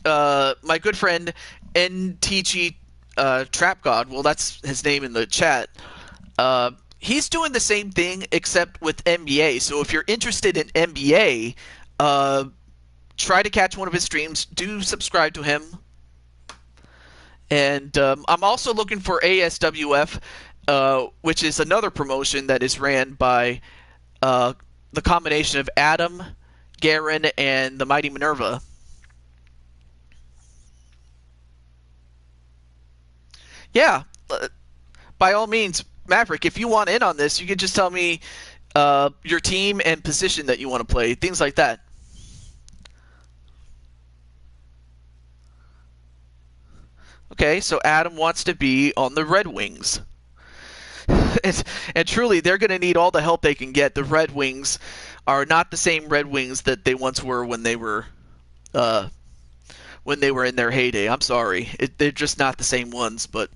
S1: my good friend NTG Trap God, well, that's his name in the chat. He's doing the same thing except with NBA. So if you're interested in NBA, try to catch one of his streams. Do subscribe to him. And I'm also looking for ASWF, which is another promotion that is ran by the combination of Adam, Garen, and the Mighty Minerva. Yeah, by all means, Maverick, if you want in on this, you can just tell me your team and position that you want to play, things like that. Okay, so Adam wants to be on the Red Wings. And truly, they're going to need all the help they can get. The Red Wings are not the same Red Wings that they once were uh, when they were in their heyday. I'm sorry, they're just not the same ones. But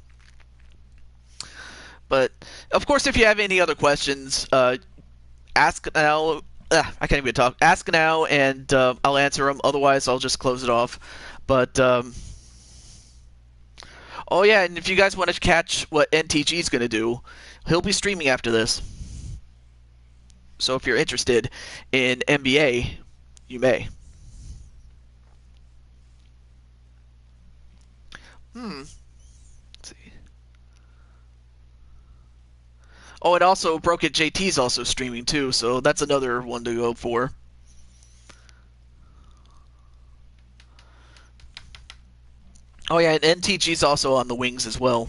S1: of course, if you have any other questions, ask now. I can't even talk. Ask now, and I'll answer them. Otherwise, I'll just close it off. But oh yeah, and if you guys want to catch what NTG is going to do, he'll be streaming after this. So if you're interested in NBA, you may. Let's see. Oh, and also Broke It JT's also streaming too, so that's another one to go for. Oh yeah, and NTG's also on the wings as well.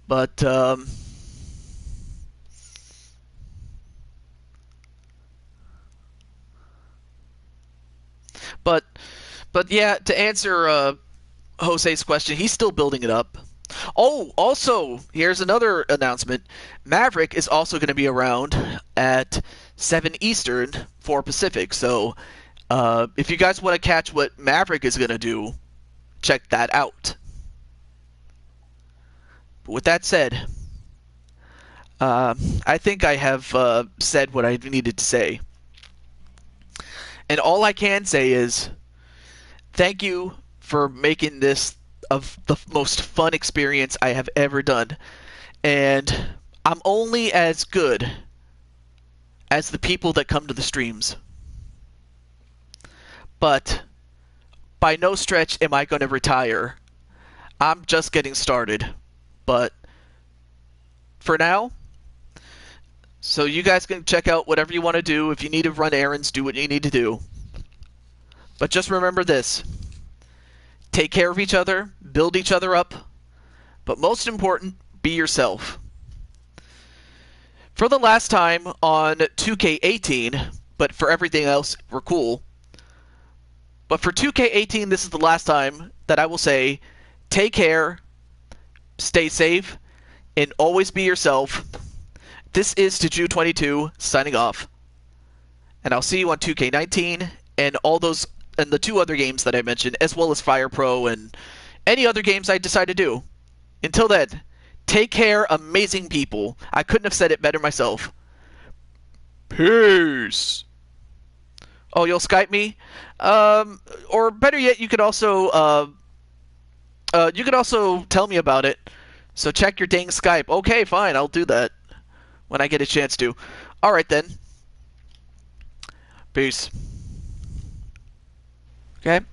S1: But but but yeah, to answer Jose's question, he's still building it up. Oh, also, here's another announcement. Maverick is also going to be around at 7 Eastern, 4 Pacific. So if you guys want to catch what Maverick is going to do, check that out. But with that said, I think I have said what I needed to say. And all I can say is thank you for making this of the most fun experience I have ever done. And I'm only as good as the people that come to the streams. But by no stretch am I going to retire. I'm just getting started. But for now, so you guys can check out whatever you want to do. If you need to run errands, do what you need to do. But just remember this. Take care of each other, build each other up, but most important, be yourself. For the last time on 2K18, but for everything else, we're cool. But for 2K18, this is the last time that I will say, take care, stay safe, and always be yourself. This is Tiju22 signing off. And I'll see you on 2K19 and all those and the 2 other games that I mentioned, as well as Fire Pro and any other games I decide to do. Until then, take care, amazing people. I couldn't have said it better myself. Peace. Oh, you'll Skype me? Or better yet, you could also tell me about it So check your dang Skype. Okay, fine, I'll do that when I get a chance to. All right then. Peace. Okay.